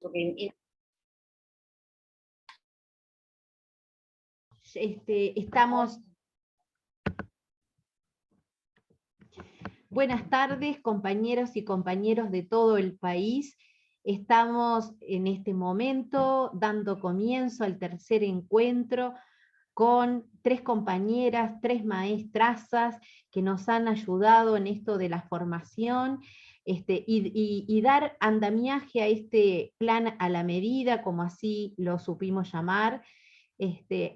porque estamos... Buenas tardes, compañeros y compañeros de todo el país. Estamos en este momento dando comienzo al tercer encuentro con 3 compañeras, 3 maestrazas que nos han ayudado en esto de la formación y dar andamiaje a este plan a la medida, como así lo supimos llamar.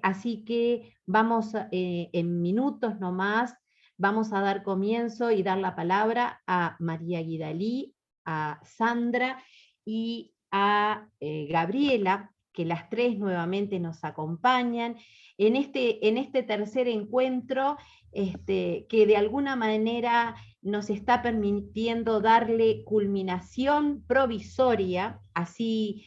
Así que vamos en minutos nomás, vamos a dar comienzo y dar la palabra a María Guidalí, a Sandra y a Gabriela, que las 3 nuevamente nos acompañan en este tercer encuentro, que de alguna manera nos está permitiendo darle culminación provisoria, así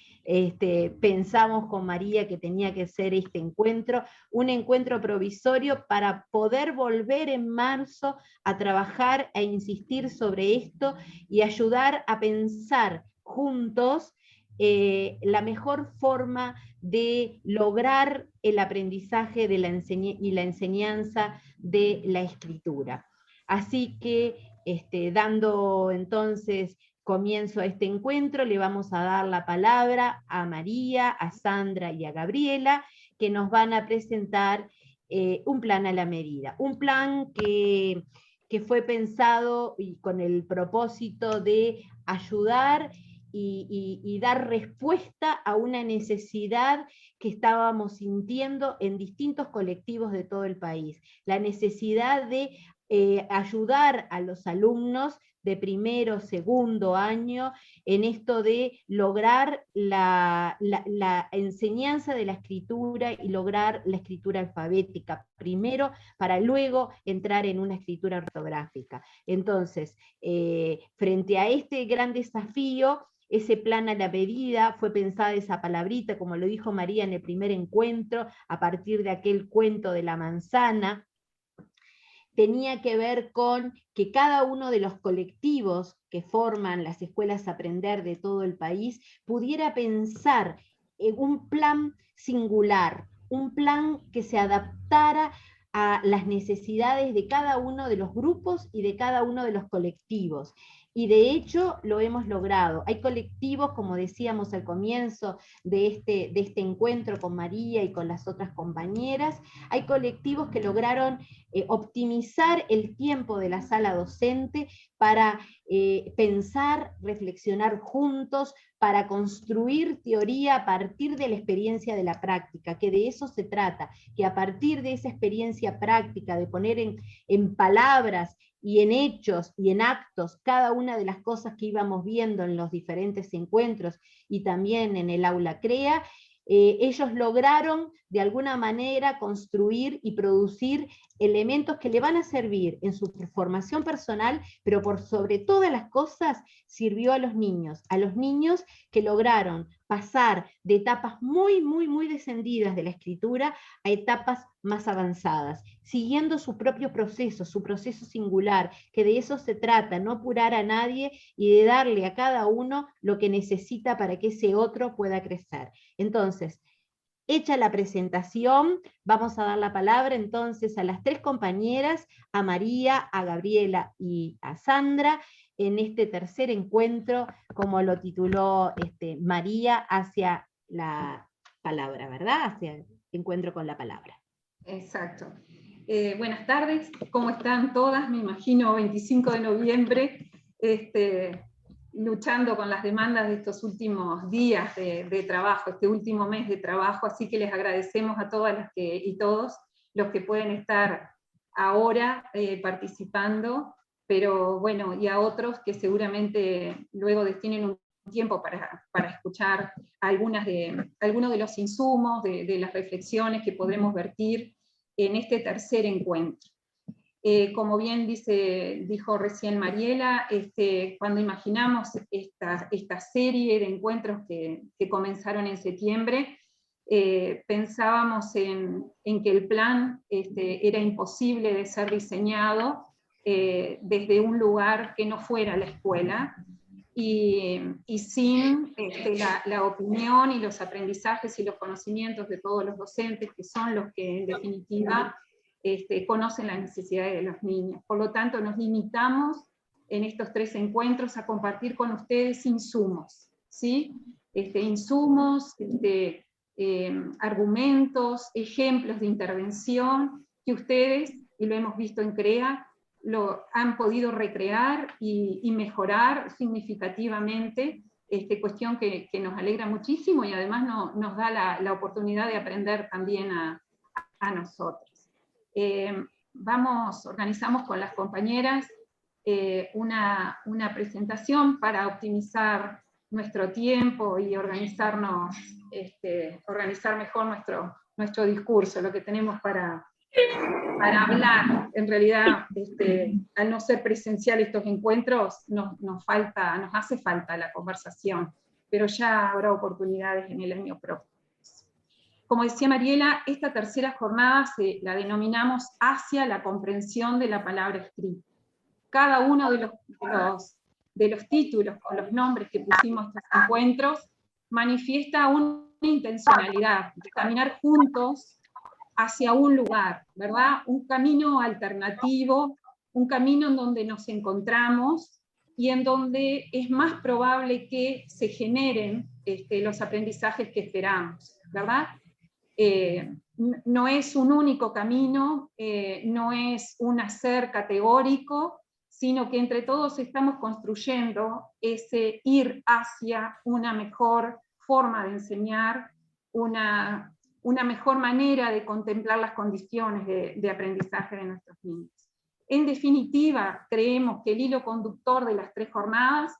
pensamos con María que tenía que ser este encuentro, un encuentro provisorio para poder volver en marzo a trabajar, a insistir sobre esto y ayudar a pensar juntos la mejor forma de lograr el aprendizaje de y la enseñanza de la escritura. Así que, dando entonces comienzo a este encuentro, le vamos a dar la palabra a María, a Sandra y a Gabriela, que nos van a presentar un plan a la medida. Un plan que fue pensado y con el propósito de ayudar y dar respuesta a una necesidad que estábamos sintiendo en distintos colectivos de todo el país. La necesidad de ayudar a los alumnos de primero, segundo año, en esto de lograr la enseñanza de la escritura y lograr la escritura alfabética, primero, para luego entrar en una escritura ortográfica. Entonces, frente a este gran desafío, ese plan a la medida fue pensada esa palabrita, como lo dijo María en el primer encuentro, a partir de aquel cuento de la manzana. Tenía que ver con que cada uno de los colectivos que forman las escuelas Aprender de todo el país pudiera pensar en un plan singular, un plan que se adaptara a las necesidades de cada uno de los grupos y de cada uno de los colectivos. Y de hecho lo hemos logrado. Hay colectivos, como decíamos al comienzo de este encuentro con María y con las otras compañeras, hay colectivos que lograron optimizar el tiempo de la sala docente para pensar, reflexionar juntos, para construir teoría a partir de la experiencia de la práctica, que de eso se trata, que a partir de esa experiencia práctica, de poner en palabras y en hechos y en actos cada una de las cosas que íbamos viendo en los diferentes encuentros y también en el aula CREA, ellos lograron de alguna manera construir y producir elementos que le van a servir en su formación personal, pero por sobre todas las cosas sirvió a los niños que lograron pasar de etapas muy, muy, muy descendidas de la escritura a etapas más avanzadas, siguiendo su propio proceso, su proceso singular, que de eso se trata, no apurar a nadie y de darle a cada uno lo que necesita para que ese otro pueda crecer. Entonces, hecha la presentación, vamos a dar la palabra entonces a las 3 compañeras, a María, a Gabriela y a Sandra, en este tercer encuentro, como lo tituló María, hacia la palabra, ¿verdad? Hacia el encuentro con la palabra. Exacto. Buenas tardes, ¿cómo están todas? Me imagino 25 de noviembre, luchando con las demandas de estos últimos días de trabajo, este último mes de trabajo, así que les agradecemos a todas las y todos los que pueden estar ahora participando, pero bueno, y a otros que seguramente luego destinen un tiempo para escuchar algunos de los insumos, de las reflexiones que podremos vertir en este tercer encuentro. Como bien dijo recién Mariela, cuando imaginamos esta serie de encuentros que comenzaron en septiembre, pensábamos en que el plan era imposible de ser diseñado desde un lugar que no fuera la escuela, y sin la opinión y los aprendizajes y los conocimientos de todos los docentes, que son los que en definitiva conocen las necesidades de los niños. Por lo tanto, nos limitamos en estos 3 encuentros a compartir con ustedes insumos, ¿sí? Insumos, argumentos, ejemplos de intervención que ustedes, y lo hemos visto en CREA, lo han podido recrear y mejorar significativamente, cuestión que nos alegra muchísimo y además nos da la oportunidad de aprender también a nosotros. Organizamos con las compañeras una presentación para optimizar nuestro tiempo y organizar mejor nuestro discurso, lo que tenemos para hablar. En realidad, al no ser presencial estos encuentros, nos hace falta la conversación, pero ya habrá oportunidades en el año próximo. Como decía Mariela, esta tercera jornada la denominamos hacia la comprensión de la palabra escrita. Cada uno de los títulos o los nombres que pusimos a estos encuentros manifiesta una intencionalidad de caminar juntos hacia un lugar, ¿verdad? Un camino alternativo, un camino en donde nos encontramos y en donde es más probable que se generen los aprendizajes que esperamos, ¿verdad? No es un único camino, no es un hacer categórico, sino que entre todos estamos construyendo ese ir hacia una mejor forma de enseñar, una mejor manera de contemplar las condiciones de aprendizaje de nuestros niños. En definitiva, creemos que el hilo conductor de las 3 jornadas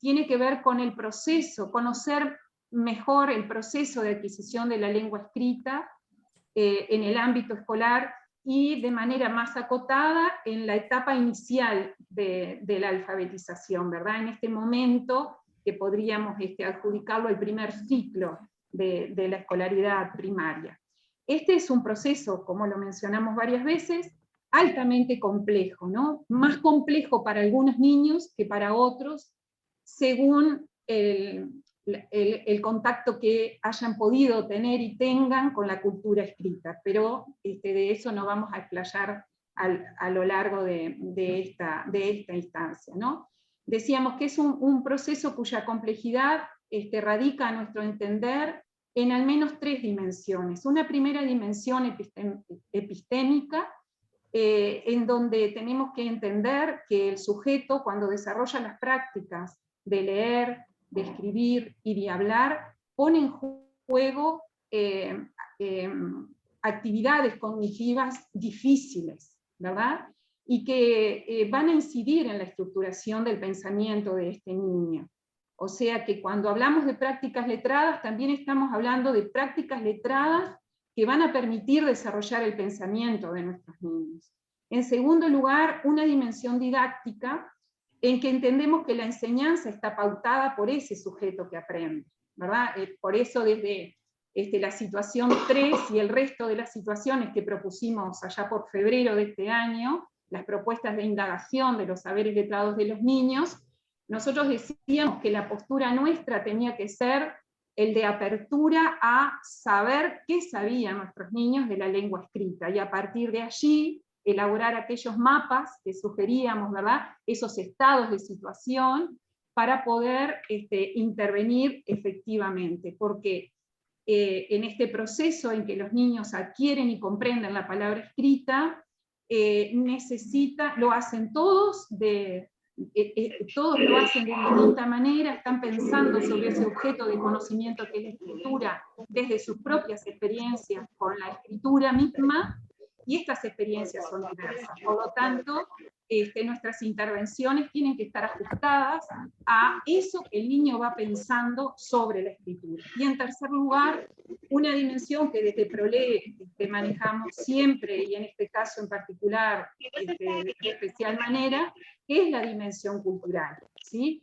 tiene que ver con el proceso, conocer mejor el proceso de adquisición de la lengua escrita en el ámbito escolar y de manera más acotada en la etapa inicial de la alfabetización, ¿verdad? En este momento que podríamos adjudicarlo al primer ciclo de la escolaridad primaria. Este es un proceso, como lo mencionamos varias veces, altamente complejo, ¿no? Más complejo para algunos niños que para otros, según el contacto que hayan podido tener y tengan con la cultura escrita, pero de eso no vamos a explayar a lo largo de esta instancia, ¿no? Decíamos que es un proceso cuya complejidad radica, a nuestro entender, en al menos 3 dimensiones. Una primera dimensión epistémica, en donde tenemos que entender que el sujeto, cuando desarrolla las prácticas de leer, de escribir y de hablar, pone en juego actividades cognitivas difíciles, ¿verdad? Y que van a incidir en la estructuración del pensamiento de este niño. O sea que cuando hablamos de prácticas letradas, también estamos hablando de prácticas letradas que van a permitir desarrollar el pensamiento de nuestros niños. En segundo lugar, una dimensión didáctica en que entendemos que la enseñanza está pautada por ese sujeto que aprende, ¿verdad? Por eso desde la situación 3 y el resto de las situaciones que propusimos allá por febrero de este año, las propuestas de indagación de los saberes letrados de los niños, nosotros decíamos que la postura nuestra tenía que ser el de apertura a saber qué sabían nuestros niños de la lengua escrita, y a partir de allí elaborar aquellos mapas que sugeríamos, ¿verdad? Esos estados de situación para poder intervenir efectivamente, porque en este proceso en que los niños adquieren y comprenden la palabra escrita, lo hacen todos todos lo hacen de distinta manera, están pensando sobre ese objeto de conocimiento que es la escritura desde sus propias experiencias con la escritura misma, y estas experiencias son diversas. Por lo tanto, nuestras intervenciones tienen que estar ajustadas a eso que el niño va pensando sobre la escritura. Y en tercer lugar, una dimensión que desde ProLE manejamos siempre, y en este caso en particular de especial manera, que es la dimensión cultural, ¿sí?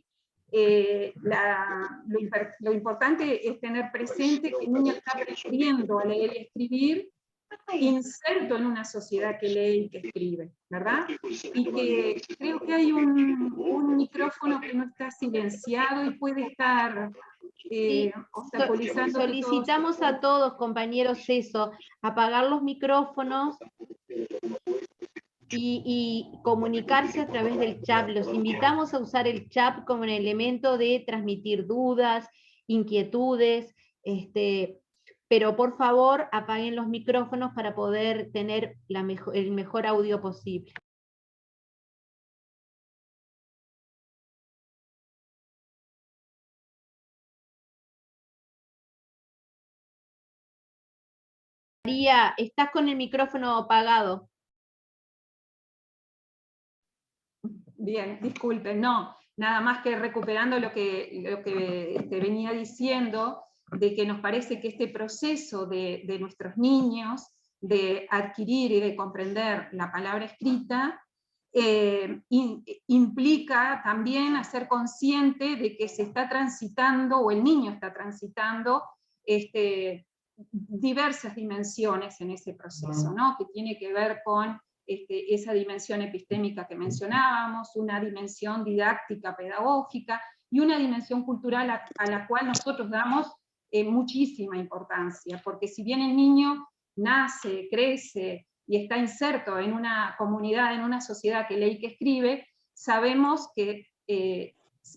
Lo importante es tener presente que el niño está aprendiendo a leer y escribir inserto en una sociedad que lee y que escribe, ¿verdad? Y que creo que hay un micrófono que no está silenciado y puede estar obstaculizando. Solicitamos a todos, compañeros, eso, apagar los micrófonos y comunicarse a través del chat. Los invitamos a usar el chat como un elemento de transmitir dudas, inquietudes, pero por favor apaguen los micrófonos para poder tener el mejor audio posible. María, estás con el micrófono apagado. Bien, disculpen, no, nada más que recuperando lo que te venía diciendo, de que nos parece que este proceso de nuestros niños de adquirir y de comprender la palabra escrita implica también hacer consciente de que se está transitando, o el niño está transitando, diversas dimensiones en ese proceso, ¿no? Que tiene que ver con esa dimensión epistémica que mencionábamos, una dimensión didáctica, pedagógica, y una dimensión cultural a la cual nosotros damos muchísima importancia, porque si bien el niño nace, crece y está inserto en una comunidad, en una sociedad que lee y que escribe, sabemos que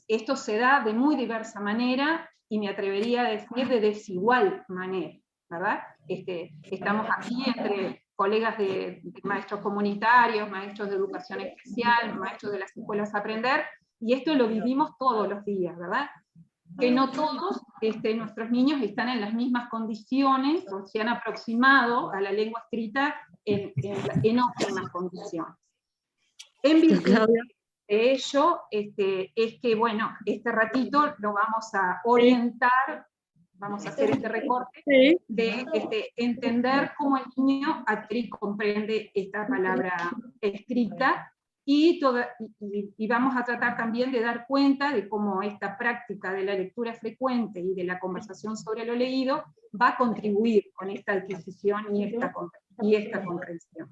esto se da de muy diversa manera, y me atrevería a decir de desigual manera, ¿verdad? Estamos aquí entre colegas de maestros comunitarios, maestros de educación especial, maestros de las escuelas Aprender, y esto lo vivimos todos los días, ¿verdad? Que no todos nuestros niños están en las mismas condiciones, o se han aproximado a la lengua escrita en óptimas condiciones. En virtud de ello, es que, bueno, este ratito lo vamos a orientar, vamos a hacer este recorte, de entender cómo el niño adquiere y comprende esta palabra escrita, y vamos a tratar también de dar cuenta de cómo esta práctica de la lectura frecuente y de la conversación sobre lo leído va a contribuir con esta adquisición y esta comprensión.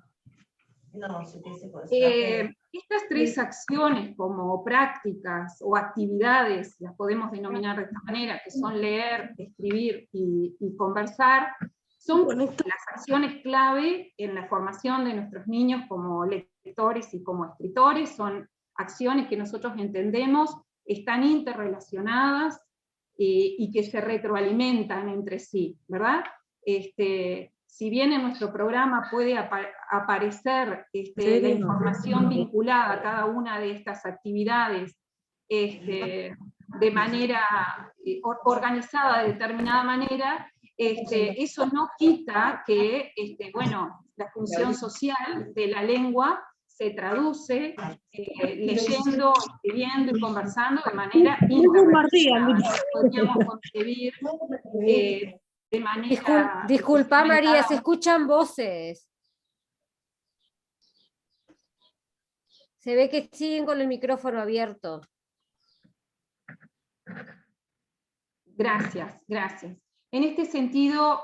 Estas tres acciones como prácticas o actividades, las podemos denominar de esta manera, que son leer, escribir y conversar, son las acciones clave en la formación de nuestros niños como lectores y como escritores. Son acciones que nosotros entendemos están interrelacionadas y que se retroalimentan entre sí, ¿verdad? Si bien en nuestro programa puede aparecer la información vinculada a cada una de estas actividades de manera organizada de determinada manera, eso no quita que bueno, la función social de la lengua se traduce leyendo, escribiendo y conversando de manera interrelacionada. Podríamos concebir de manera... Disculpa, María, se escuchan voces. Se ve que siguen con el micrófono abierto. Gracias, gracias. En este sentido,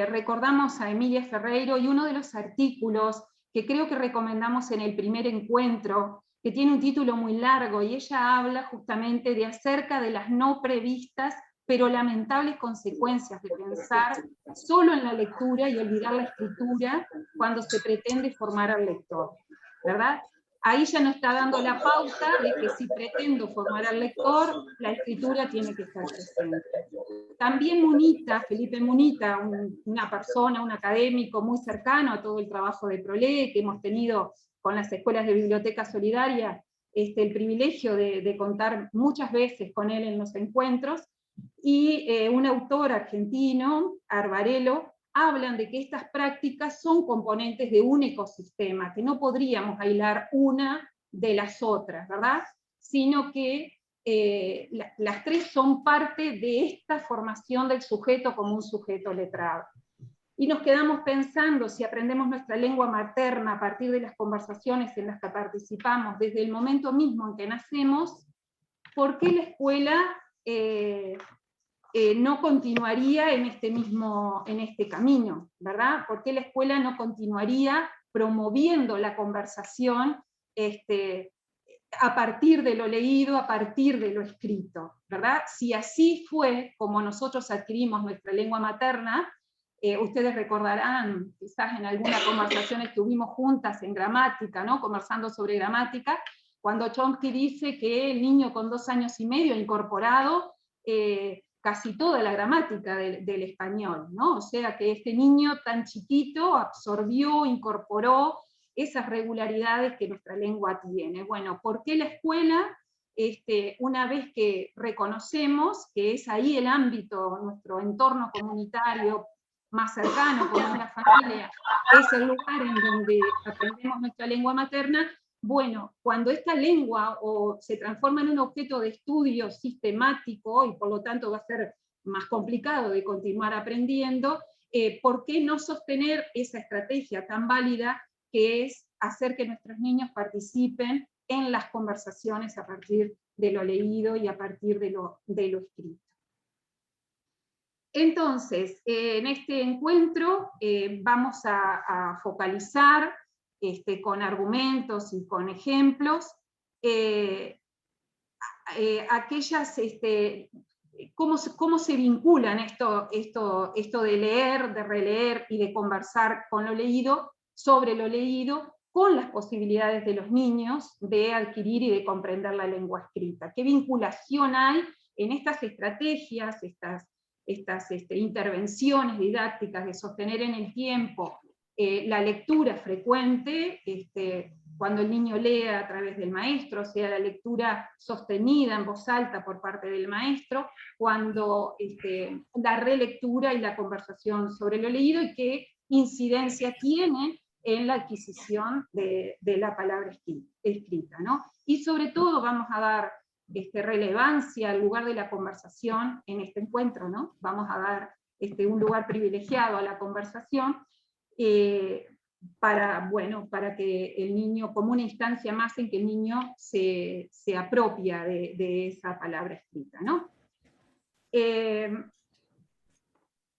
recordamos a Emilia Ferreiro y uno de los artículos que creo que recomendamos en el primer encuentro, que tiene un título muy largo, y ella habla justamente de acerca de las no previstas pero lamentables consecuencias de pensar solo en la lectura y olvidar la escritura cuando se pretende formar al lector, ¿verdad? Ahí ya nos está dando la pauta de que si pretendo formar al lector, la escritura tiene que estar presente. También Munita, Felipe Munita, una persona, un académico muy cercano a todo el trabajo de ProLee, que hemos tenido con las escuelas de biblioteca solidaria el privilegio de contar muchas veces con él en los encuentros, y un autor argentino, Arbarello, hablan de que estas prácticas son componentes de un ecosistema, que no podríamos aislar una de las otras, ¿verdad? Sino que las tres son parte de esta formación del sujeto como un sujeto letrado. Y nos quedamos pensando, si aprendemos nuestra lengua materna a partir de las conversaciones en las que participamos desde el momento mismo en que nacemos, ¿por qué la escuela no continuaría en este camino, ¿verdad? ¿Por qué la escuela no continuaría promoviendo la conversación a partir de lo leído, a partir de lo escrito, ¿verdad? Si así fue como nosotros adquirimos nuestra lengua materna, ustedes recordarán, quizás en alguna conversación estuvimos juntas en gramática, ¿no? Conversando sobre gramática, cuando Chomsky dice que el niño con 2 años y medio ha incorporado casi toda la gramática del español, ¿no? O sea que este niño tan chiquito absorbió, incorporó esas regularidades que nuestra lengua tiene. Bueno, ¿por qué la escuela? Una vez que reconocemos que es ahí el ámbito, nuestro entorno comunitario más cercano, como es la familia, es el lugar en donde aprendemos nuestra lengua materna, bueno, cuando esta lengua se transforma en un objeto de estudio sistemático, y por lo tanto va a ser más complicado de continuar aprendiendo, ¿por qué no sostener esa estrategia tan válida que es hacer que nuestros niños participen en las conversaciones a partir de lo leído y a partir de lo escrito? Entonces, en este encuentro vamos a focalizar con argumentos y con ejemplos aquellas, cómo se vinculan esto de leer, de releer y de conversar con lo leído, sobre lo leído, con las posibilidades de los niños de adquirir y de comprender la lengua escrita. ¿Qué vinculación hay en estas estrategias, estas intervenciones didácticas de sostener en el tiempo la lectura frecuente, cuando el niño lea a través del maestro, o sea, la lectura sostenida en voz alta por parte del maestro, cuando la relectura y la conversación sobre lo leído, y qué incidencia tiene en la adquisición de la palabra escrita, ¿no? Y sobre todo vamos a dar relevancia al lugar de la conversación en este encuentro, ¿no? Vamos a dar un lugar privilegiado a la conversación, para que el niño, como una instancia más en que el niño se apropia de esa palabra escrita, ¿no?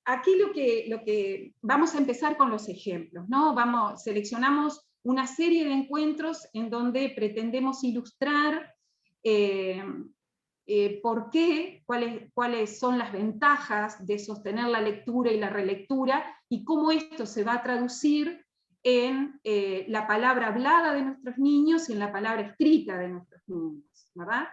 Aquí lo que vamos a empezar con los ejemplos, ¿no? Seleccionamos una serie de encuentros en donde pretendemos ilustrar por qué, cuáles son las ventajas de sostener la lectura y la relectura, y cómo esto se va a traducir en la palabra hablada de nuestros niños y en la palabra escrita de nuestros niños, ¿verdad?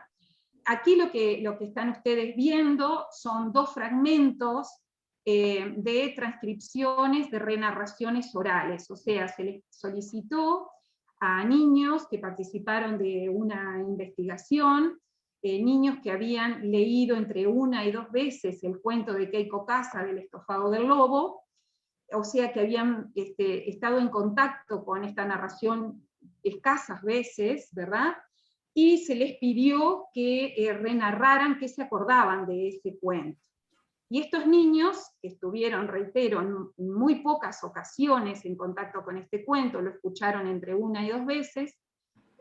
Aquí lo que están ustedes viendo son 2 fragmentos de transcripciones de renarraciones orales, o sea, se les solicitó a niños que participaron de una investigación, niños que habían leído entre 1 y 2 veces el cuento de Keiko Casa del estofado del lobo, o sea que habían estado en contacto con esta narración escasas veces, ¿verdad? Y se les pidió que renarraran qué se acordaban de ese cuento. Y estos niños, que estuvieron, reitero, en muy pocas ocasiones en contacto con este cuento, lo escucharon entre 1 y 2 veces,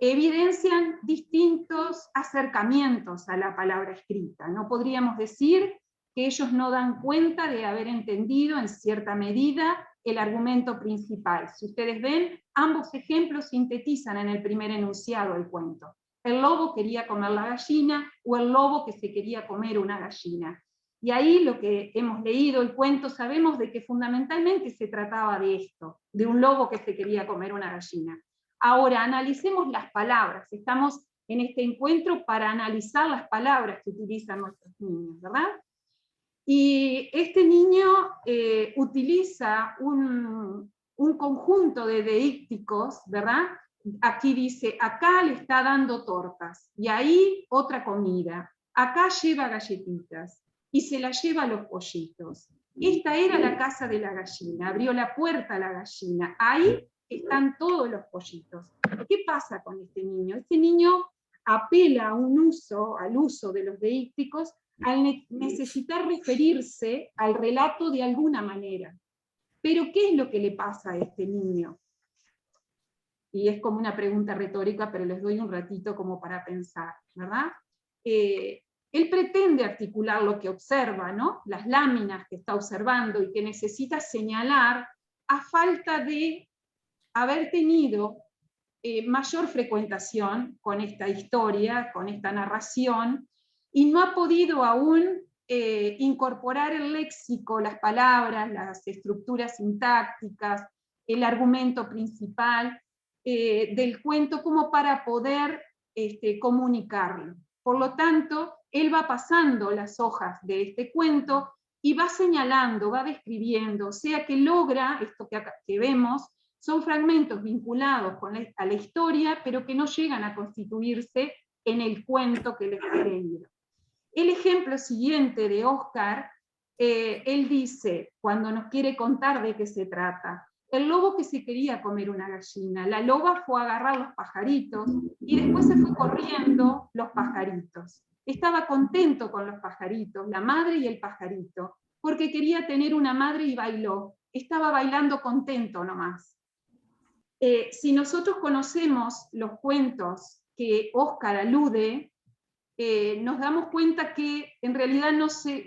evidencian distintos acercamientos a la palabra escrita. No podríamos decir que ellos no dan cuenta de haber entendido en cierta medida el argumento principal. Si ustedes ven, ambos ejemplos sintetizan en el primer enunciado del cuento. El lobo quería comer la gallina, o el lobo que se quería comer una gallina. Y ahí lo que hemos leído el cuento, sabemos de que fundamentalmente se trataba de esto, de un lobo que se quería comer una gallina. Ahora, analicemos las palabras. Estamos en este encuentro para analizar las palabras que utilizan nuestros niños, ¿verdad? Y este niño utiliza un conjunto de deícticos, ¿verdad? Aquí dice, acá le está dando tortas, y ahí otra comida. Acá lleva galletitas, y se la lleva a los pollitos. Esta era la casa de la gallina, abrió la puerta a la gallina, ahí están todos los pollitos. ¿Qué pasa con este niño? Este niño apela al uso de los deícticos, al necesitar referirse al relato de alguna manera. Pero ¿qué es lo que le pasa a este niño? Y es como una pregunta retórica, pero les doy un ratito como para pensar, ¿verdad? él pretende articular lo que observa, ¿no? Las láminas que está observando y que necesita señalar a falta de haber tenido mayor frecuentación con esta historia, con esta narración, y no ha podido aún incorporar el léxico, las palabras, las estructuras sintácticas, el argumento principal del cuento como para poder comunicarlo. Por lo tanto, él va pasando las hojas de este cuento y va señalando, va describiendo, o sea que logra, esto que vemos, son fragmentos vinculados a la historia, pero que no llegan a constituirse en el cuento que les he leído. El ejemplo siguiente de Oscar, él dice, cuando nos quiere contar de qué se trata, el lobo que se quería comer una gallina, la loba fue a agarrar los pajaritos y después se fue corriendo los pajaritos. Estaba contento con los pajaritos, la madre y el pajarito, porque quería tener una madre y bailó. Estaba bailando contento nomás. Si nosotros conocemos los cuentos que Oscar alude, nos damos cuenta que en realidad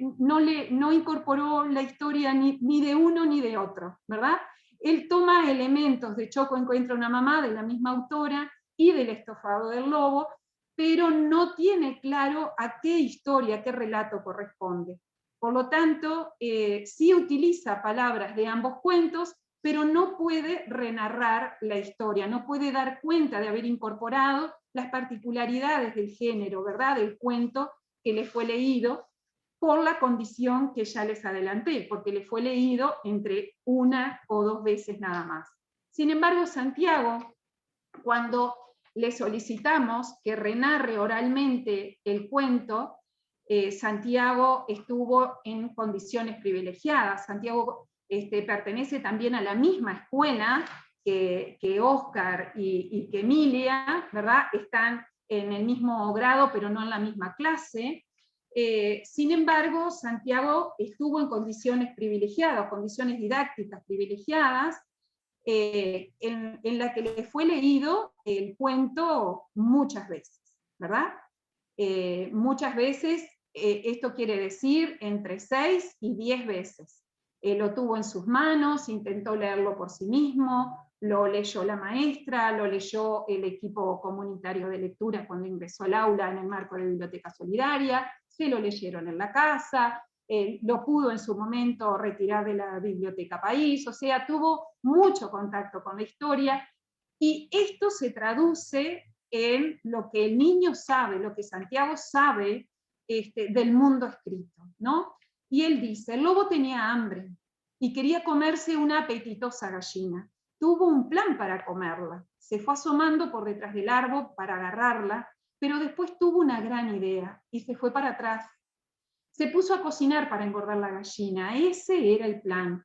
no incorporó la historia ni de uno ni de otro, ¿verdad? Él toma elementos de Choco encuentra una mamá, de la misma autora, y del estofado del lobo, pero no tiene claro a qué historia, a qué relato corresponde. Por lo tanto, sí utiliza palabras de ambos cuentos, pero no puede renarrar la historia, no puede dar cuenta de haber incorporado las particularidades del género, ¿verdad?, del cuento que le fue leído, por la condición que ya les adelanté, porque le fue leído entre una o dos veces nada más. Sin embargo, Santiago, cuando le solicitamos que renarre oralmente el cuento, Santiago estuvo en condiciones privilegiadas. Santiago pertenece también a la misma escuela que Oscar y que Emilia, ¿verdad? Están en el mismo grado, pero no en la misma clase. Sin embargo, Santiago estuvo en condiciones privilegiadas, condiciones didácticas privilegiadas, en la que le fue leído el cuento muchas veces, ¿verdad? Muchas veces, esto quiere decir entre 6 y 10 veces. Lo tuvo en sus manos, intentó leerlo por sí mismo, lo leyó la maestra, lo leyó el equipo comunitario de lectura cuando ingresó al aula en el marco de Biblioteca Solidaria, se lo leyeron en la casa, lo pudo en su momento retirar de la Biblioteca País, o sea, tuvo mucho contacto con la historia, y esto se traduce en lo que el niño sabe, lo que Santiago sabe del mundo escrito, ¿no? Y él dice, el lobo tenía hambre y quería comerse una apetitosa gallina. Tuvo un plan para comerla, se fue asomando por detrás del árbol para agarrarla, pero después tuvo una gran idea y se fue para atrás. Se puso a cocinar para engordar la gallina, ese era el plan.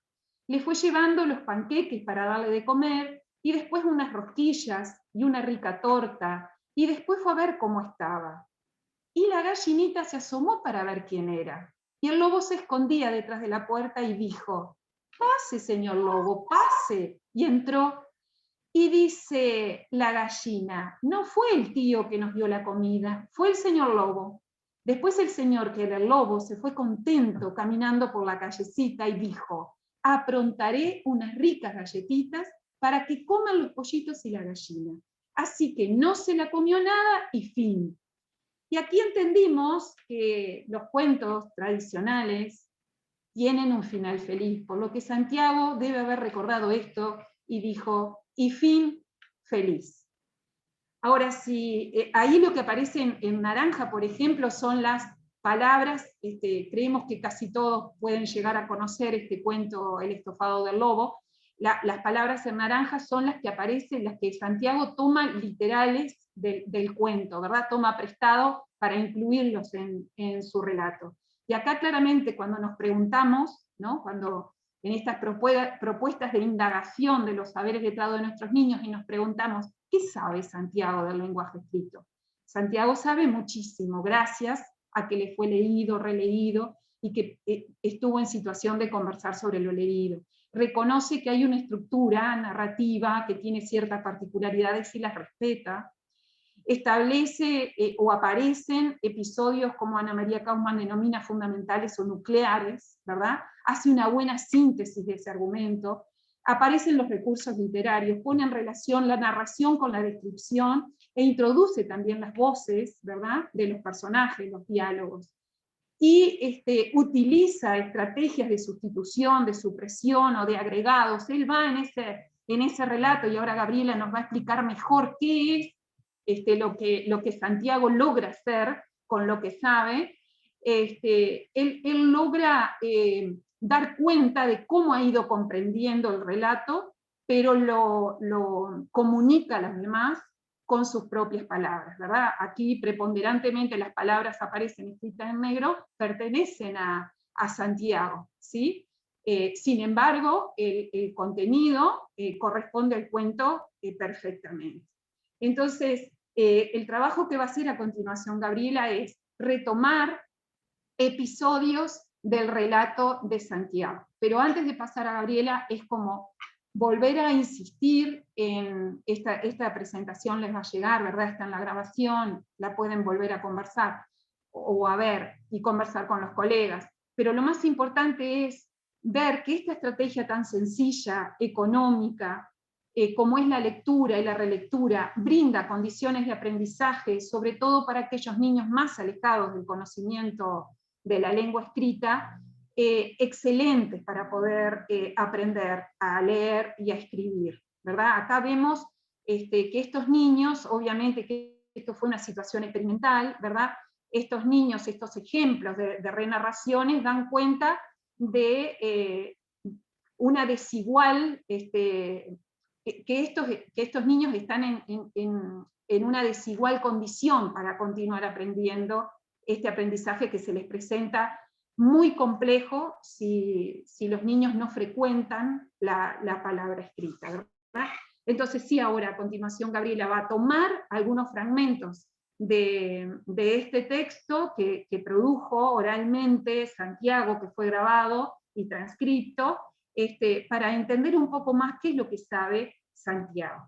Le fue llevando los panqueques para darle de comer, y después unas rosquillas y una rica torta, y después fue a ver cómo estaba. Y la gallinita se asomó para ver quién era, y el lobo se escondía detrás de la puerta y dijo, pase, señor lobo, pase, y entró. Y dice la gallina, no fue el tío que nos dio la comida, fue el señor lobo. Después el señor, que era el lobo, se fue contento caminando por la callecita y dijo, aprontaré unas ricas galletitas para que coman los pollitos y la gallina. Así que no se la comió nada y fin. Y aquí entendimos que los cuentos tradicionales tienen un final feliz, por lo que Santiago debe haber recordado esto y dijo, y fin feliz. Ahora, ahí lo que aparece en naranja, por ejemplo, son las palabras, creemos que casi todos pueden llegar a conocer este cuento, El estofado del lobo. Las palabras en naranja son las que aparecen, las que Santiago toma literales del cuento, ¿verdad? Toma prestado para incluirlos en su relato. Y acá claramente cuando nos preguntamos, ¿no? Cuando en estas propuestas de indagación de los saberes letrados de nuestros niños y nos preguntamos, ¿qué sabe Santiago del lenguaje escrito? Santiago sabe muchísimo, gracias a que le fue leído, releído, y que estuvo en situación de conversar sobre lo leído. Reconoce que hay una estructura narrativa que tiene ciertas particularidades y las respeta. establece o aparecen episodios como Ana María Kaufman denomina fundamentales o nucleares, ¿verdad? Hace una buena síntesis de ese argumento, aparecen los recursos literarios, pone en relación la narración con la descripción, e introduce también las voces, ¿verdad?, de los personajes, los diálogos. Y utiliza estrategias de sustitución, de supresión o de agregados. Él va en ese relato, y ahora Gabriela nos va a explicar mejor qué es lo que Santiago logra hacer con lo que sabe. Él logra dar cuenta de cómo ha ido comprendiendo el relato, pero lo comunica a los demás con sus propias palabras, ¿verdad? Aquí preponderantemente las palabras aparecen escritas en negro, pertenecen a Santiago, ¿sí? Sin embargo, el contenido corresponde al cuento perfectamente. Entonces, el trabajo que va a hacer a continuación Gabriela es retomar episodios del relato de Santiago. Pero antes de pasar a Gabriela, es como volver a insistir en esta presentación, les va a llegar, ¿verdad? Está en la grabación, la pueden volver a conversar, o a ver, y conversar con los colegas. Pero lo más importante es ver que esta estrategia tan sencilla, económica, como es la lectura y la relectura, brinda condiciones de aprendizaje, sobre todo para aquellos niños más alejados del conocimiento de la lengua escrita, excelentes para poder aprender a leer y a escribir, ¿verdad? Acá vemos que estos niños, obviamente que esto fue una situación experimental, ¿verdad? Estos niños, estos ejemplos de renarraciones dan cuenta de una desigual, que estos niños están en una desigual condición para continuar aprendiendo este aprendizaje que se les presenta muy complejo si los niños no frecuentan la palabra escrita, ¿verdad? Entonces sí, ahora a continuación Gabriela va a tomar algunos fragmentos de este texto que produjo oralmente Santiago, que fue grabado y transcrito, para entender un poco más qué es lo que sabe Santiago.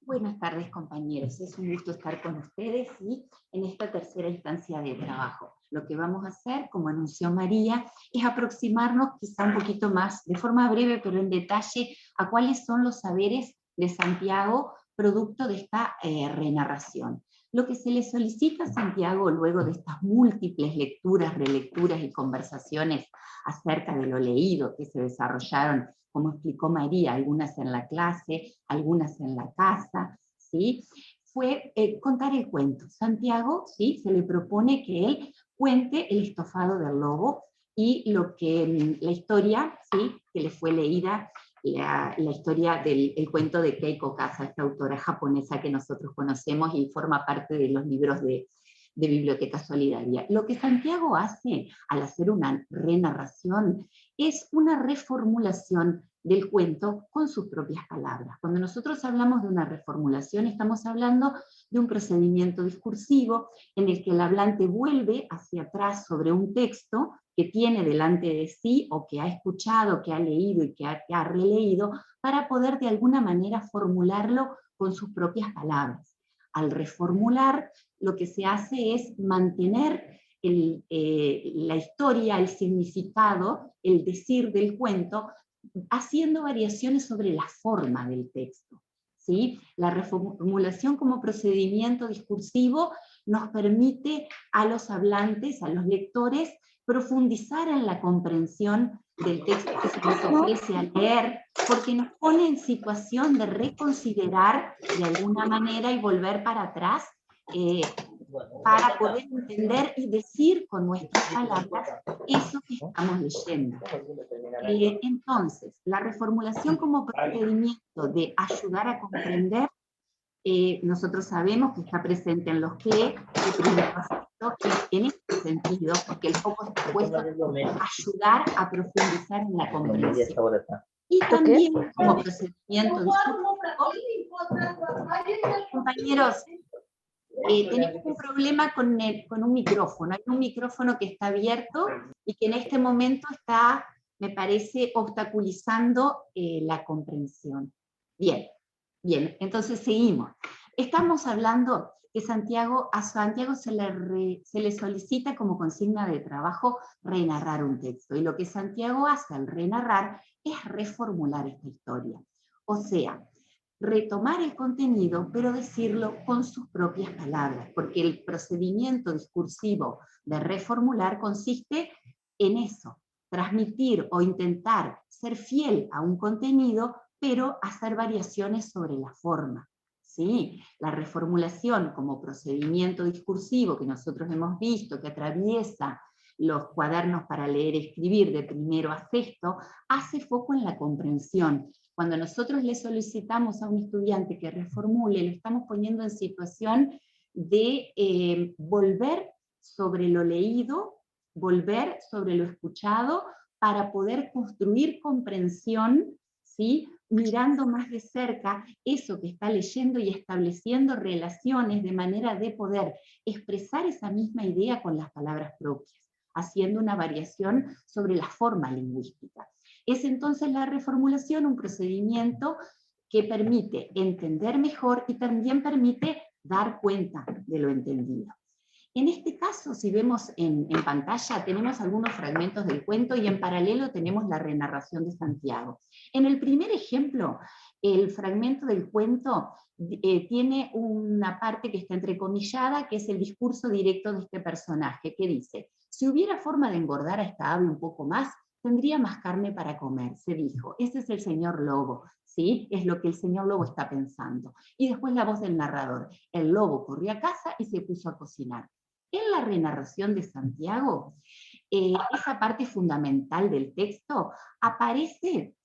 Buenas tardes, compañeros. Es un gusto estar con ustedes y en esta tercera instancia de trabajo. Lo que vamos a hacer, como anunció María, es aproximarnos quizá un poquito más, de forma breve pero en detalle, a cuáles son los saberes de Santiago producto de esta renarración. Lo que se le solicita a Santiago luego de estas múltiples lecturas, relecturas y conversaciones acerca de lo leído que se desarrollaron, como explicó María, algunas en la clase, algunas en la casa, ¿sí? Fue contar el cuento. Santiago, ¿sí?, se le propone que él cuente el estofado del lobo y la historia, ¿sí?, que le fue leída, la historia del cuento de Keiko Kasa, esta autora japonesa que nosotros conocemos y forma parte de los libros de Biblioteca Solidaria. Lo que Santiago hace al hacer una renarración es una reformulación del cuento con sus propias palabras. Cuando nosotros hablamos de una reformulación, estamos hablando de un procedimiento discursivo en el que el hablante vuelve hacia atrás sobre un texto que tiene delante de sí, o que ha escuchado, que ha leído y que ha releído, para poder de alguna manera formularlo con sus propias palabras. Al reformular, lo que se hace es mantener la historia, el significado, el decir del cuento, haciendo variaciones sobre la forma del texto, ¿sí? La reformulación como procedimiento discursivo nos permite a los hablantes, a los lectores, profundizar en la comprensión del texto que se les ofrece a leer, porque nos pone en situación de reconsiderar de alguna manera y volver para atrás para poder entender y decir con nuestras palabras eso que estamos leyendo. Entonces, la reformulación como procedimiento de ayudar a comprender, nosotros sabemos que está presente en los que en este sentido, porque el foco está puesto en ayudar a profundizar en la comprensión. Y también como procedimiento compañeros, tenemos un problema con un micrófono. Hay un micrófono que está abierto y que en este momento está me parece obstaculizando la comprensión. Bien, bien, entonces seguimos. Estamos hablando que a Santiago se le solicita como consigna de trabajo renarrar un texto, y lo que Santiago hace al renarrar es reformular esta historia. O sea, retomar el contenido, pero decirlo con sus propias palabras, porque el procedimiento discursivo de reformular consiste en eso, transmitir o intentar ser fiel a un contenido, pero hacer variaciones sobre la forma. ¿Sí? La reformulación como procedimiento discursivo que nosotros hemos visto, que atraviesa los cuadernos para leer y escribir de primero a sexto, hace foco en la comprensión. Cuando nosotros le solicitamos a un estudiante que reformule, lo estamos poniendo en situación de volver sobre lo leído, volver sobre lo escuchado, para poder construir comprensión, ¿sí? Mirando más de cerca eso que está leyendo y estableciendo relaciones de manera de poder expresar esa misma idea con las palabras propias, haciendo una variación sobre la forma lingüística. Es entonces la reformulación un procedimiento que permite entender mejor y también permite dar cuenta de lo entendido. En este caso, si vemos en pantalla, tenemos algunos fragmentos del cuento y en paralelo tenemos la renarración de Santiago. En el primer ejemplo, el fragmento del cuento tiene una parte que está entrecomillada, que es el discurso directo de este personaje, que dice: si hubiera forma de engordar a esta ave un poco más, tendría más carne para comer, se dijo. Ese es el señor Lobo, ¿sí? Es lo que el señor Lobo está pensando. Y después la voz del narrador: el lobo corrió a casa y se puso a cocinar. En la renarración de Santiago, esa parte fundamental del texto aparece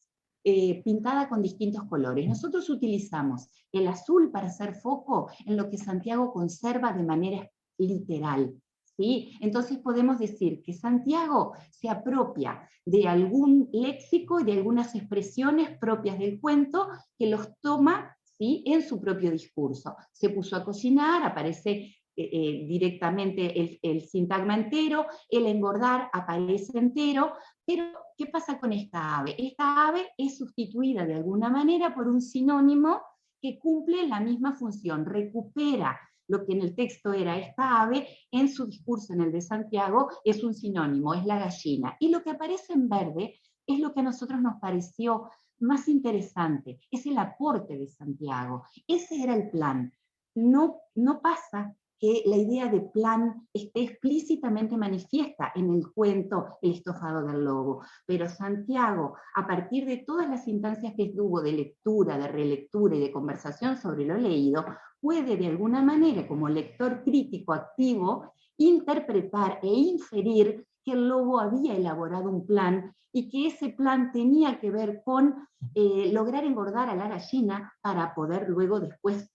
pintada con distintos colores. Nosotros utilizamos el azul para hacer foco en lo que Santiago conserva de manera literal, ¿sí? Entonces podemos decir que Santiago se apropia de algún léxico y de algunas expresiones propias del cuento que los toma, ¿sí?, en su propio discurso. Se puso a cocinar, aparece directamente el sintagma entero, el engordar aparece entero, pero ¿qué pasa con esta ave? Esta ave es sustituida de alguna manera por un sinónimo que cumple la misma función, recupera lo que en el texto era esta ave, en su discurso, en el de Santiago, es un sinónimo, es la gallina. Y lo que aparece en verde es lo que a nosotros nos pareció más interesante, es el aporte de Santiago. Ese era el plan. No pasa que la idea de plan esté explícitamente manifiesta en el cuento El estofado del lobo, pero Santiago, a partir de todas las instancias que tuvo de lectura, de relectura y de conversación sobre lo leído, puede de alguna manera, como lector crítico activo, interpretar e inferir que el lobo había elaborado un plan y que ese plan tenía que ver con lograr engordar a la gallina para poder luego después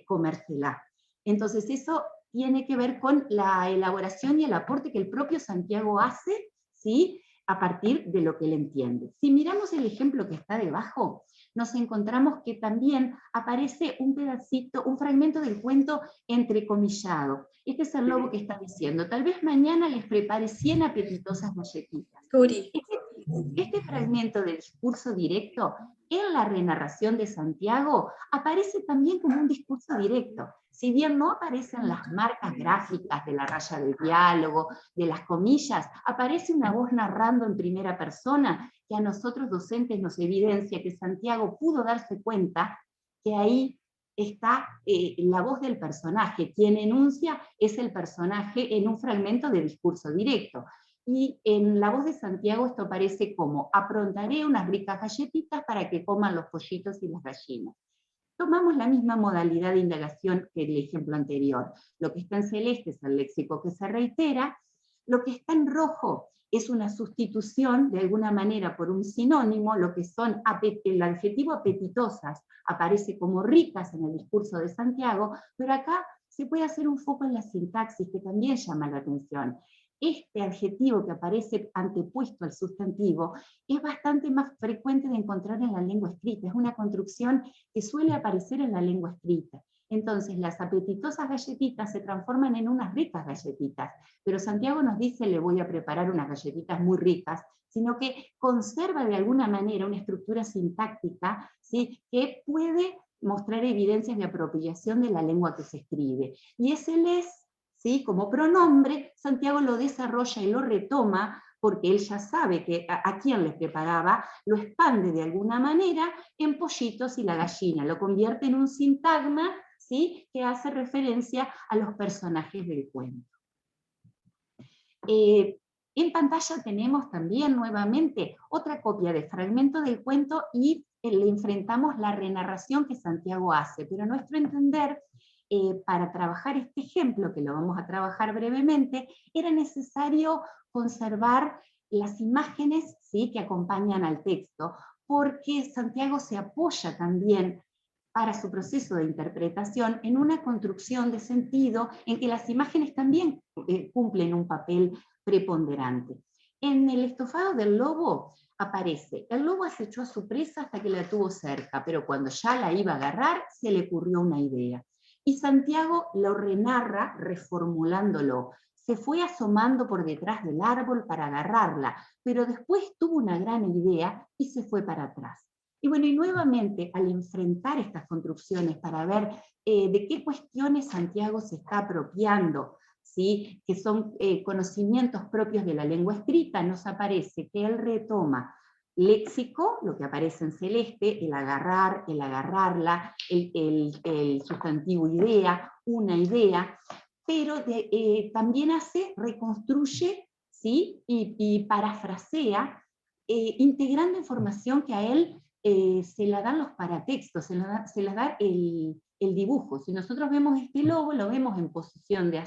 comérsela. Entonces eso tiene que ver con la elaboración y el aporte que el propio Santiago hace, ¿sí?, a partir de lo que él entiende. Si miramos el ejemplo que está debajo, nos encontramos que también aparece un pedacito, un fragmento del cuento entrecomillado. Este es el lobo que está diciendo: tal vez mañana les prepare 100 apetitosas galletitas. Este fragmento del discurso directo en la renarración de Santiago aparece también como un discurso directo. Si bien no aparecen las marcas gráficas de la raya del diálogo, de las comillas, aparece una voz narrando en primera persona que a nosotros docentes nos evidencia que Santiago pudo darse cuenta que ahí está la voz del personaje. Quien enuncia es el personaje en un fragmento de discurso directo. Y en la voz de Santiago esto aparece como: aprontaré unas ricas galletitas para que coman los pollitos y las gallinas. Tomamos la misma modalidad de indagación que el ejemplo anterior. Lo que está en celeste es el léxico que se reitera, lo que está en rojo es una sustitución de alguna manera por un sinónimo, lo que son el adjetivo apetitosas aparece como ricas en el discurso de Santiago, pero acá se puede hacer un foco en la sintaxis que también llama la atención. Este adjetivo que aparece antepuesto al sustantivo es bastante más frecuente de encontrar en la lengua escrita, es una construcción que suele aparecer en la lengua escrita. Entonces las apetitosas galletitas se transforman en unas ricas galletitas, pero Santiago nos dice: le voy a preparar unas galletitas muy ricas, sino que conserva de alguna manera una estructura sintáctica, ¿sí?, que puede mostrar evidencias de apropiación de la lengua que se escribe. Y ese les, ¿sí?, como pronombre, Santiago lo desarrolla y lo retoma, porque él ya sabe que a quién le preparaba, lo expande de alguna manera en Pollitos y la gallina, lo convierte en un sintagma, ¿sí?, que hace referencia a los personajes del cuento. En pantalla tenemos también nuevamente otra copia de fragmento del cuento y le enfrentamos la renarración que Santiago hace, pero a nuestro entender, para trabajar este ejemplo, que lo vamos a trabajar brevemente, era necesario conservar las imágenes, ¿sí?, que acompañan al texto, porque Santiago se apoya también para su proceso de interpretación en una construcción de sentido en que las imágenes también cumplen un papel preponderante. En el estofado del lobo aparece, el lobo acechó a su presa hasta que la tuvo cerca, pero cuando ya la iba a agarrar, se le ocurrió una idea. Y Santiago lo renarra reformulándolo. Se fue asomando por detrás del árbol para agarrarla, pero después tuvo una gran idea y se fue para atrás. Y bueno, y nuevamente al enfrentar estas construcciones para ver de qué cuestiones Santiago se está apropiando, ¿sí?, que son conocimientos propios de la lengua escrita, nos aparece que él retoma léxico, lo que aparece en celeste, el agarrar, el agarrarla, el sustantivo idea, una idea, pero también reconstruye, ¿sí?, y parafrasea, integrando información que a él se la dan los paratextos, se la da el dibujo. Si nosotros vemos este lobo, lo vemos en posición de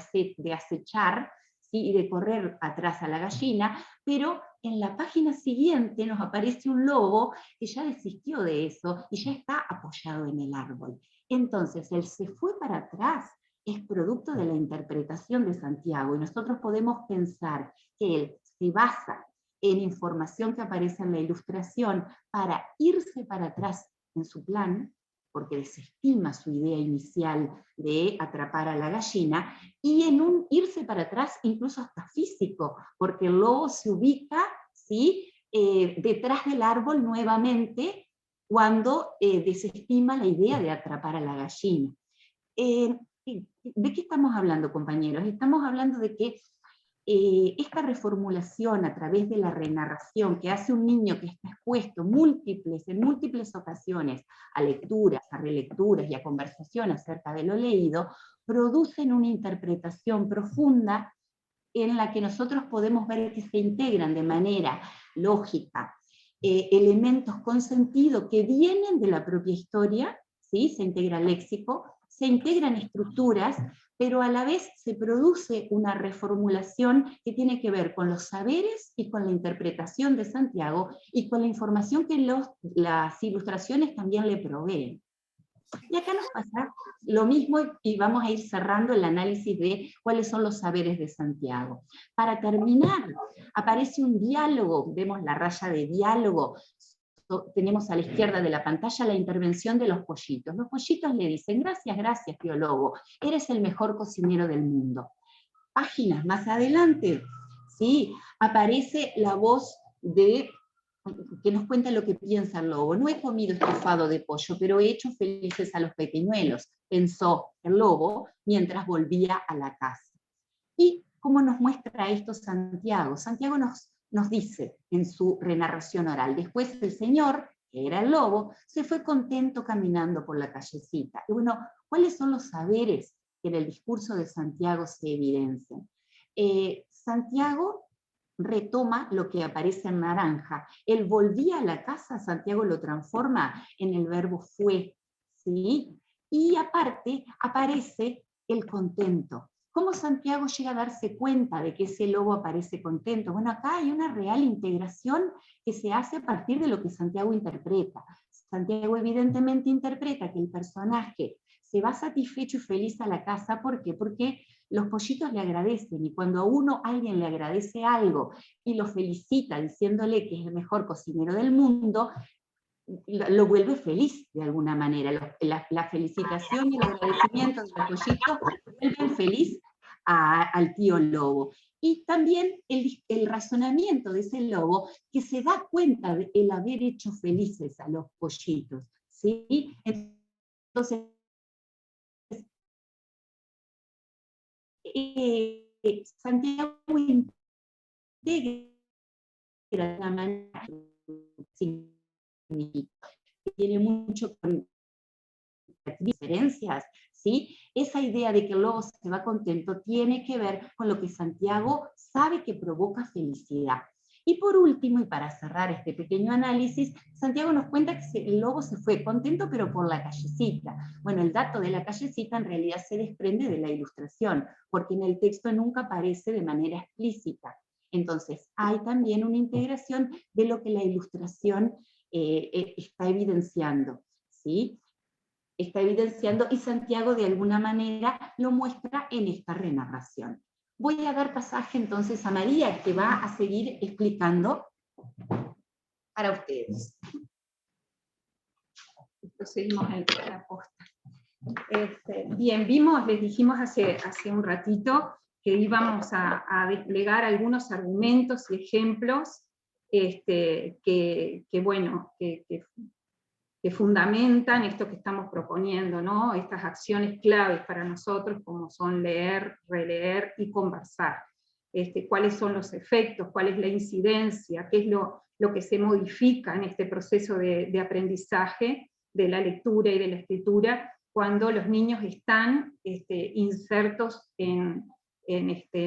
acechar, ¿sí?, y de correr atrás a la gallina, pero en la página siguiente nos aparece un lobo que ya desistió de eso y ya está apoyado en el árbol. Entonces, él se fue para atrás, es producto de la interpretación de Santiago, y nosotros podemos pensar que él se basa en información que aparece en la ilustración para irse para atrás en su plan, porque desestima su idea inicial de atrapar a la gallina, y en un irse para atrás incluso hasta físico, porque el lobo se ubica, ¿sí?, detrás del árbol nuevamente cuando desestima la idea de atrapar a la gallina. ¿De qué estamos hablando, compañeros? Estamos hablando de que esta reformulación a través de la renarración que hace un niño que está expuesto en múltiples ocasiones a lecturas, a relecturas y a conversación acerca de lo leído, producen una interpretación profunda en la que nosotros podemos ver que se integran de manera lógica elementos con sentido que vienen de la propia historia, ¿sí?, se integra el léxico, se integran estructuras, pero a la vez se produce una reformulación que tiene que ver con los saberes y con la interpretación de Santiago y con la información que las ilustraciones también le proveen. Y acá nos pasa lo mismo y vamos a ir cerrando el análisis de cuáles son los saberes de Santiago. Para terminar, aparece un diálogo, vemos la raya de diálogo, tenemos a la izquierda de la pantalla la intervención de los pollitos. Los pollitos le dicen, gracias, gracias, tío Lobo, eres el mejor cocinero del mundo. Páginas más adelante, ¿sí?, aparece la voz que nos cuenta lo que piensa el lobo. No he comido estofado de pollo, pero he hecho felices a los pequeñuelos, pensó el lobo mientras volvía a la casa. ¿Y cómo nos muestra esto Santiago? Santiago nos dice en su renarración oral, después el señor, que era el lobo, se fue contento caminando por la callecita. Y bueno, ¿cuáles son los saberes que en el discurso de Santiago se evidencian? Santiago retoma lo que aparece en naranja. Él volvía a la casa, Santiago lo transforma en el verbo fue, ¿sí? Y aparte aparece el contento. ¿Cómo Santiago llega a darse cuenta de que ese lobo aparece contento? Bueno, acá hay una real integración que se hace a partir de lo que Santiago interpreta. Santiago evidentemente interpreta que el personaje se va satisfecho y feliz a la casa. ¿Por qué? Porque los pollitos le agradecen, y cuando a alguien le agradece algo y lo felicita diciéndole que es el mejor cocinero del mundo, lo vuelve feliz de alguna manera. La felicitación y el agradecimiento de los pollitos vuelven feliz al tío Lobo. y también el razonamiento de ese lobo que se da cuenta de el haber hecho felices a los pollitos, ¿sí? Entonces, Santiago integra la manera, tiene mucho con diferencias, ¿sí? Esa idea de que el lobo se va contento tiene que ver con lo que Santiago sabe que provoca felicidad. Y por último, y para cerrar este pequeño análisis, Santiago nos cuenta que el lobo se fue contento, pero por la callecita. Bueno, el dato de la callecita en realidad se desprende de la ilustración, porque en el texto nunca aparece de manera explícita. Entonces, hay también una integración de lo que la ilustración está evidenciando, ¿sí? Está evidenciando, y Santiago de alguna manera lo muestra en esta renarración. Voy a dar pasaje entonces a María, que va a seguir explicando para ustedes. Seguimos en la posta. Bien, les dijimos hace un ratito que íbamos a desplegar algunos argumentos y ejemplos que fundamentan esto que estamos proponiendo, ¿no? Estas acciones claves para nosotros, como son leer, releer y conversar. Cuáles son los efectos, cuál es la incidencia, qué es lo que se modifica en este proceso de aprendizaje de la lectura y de la escritura cuando los niños están insertos en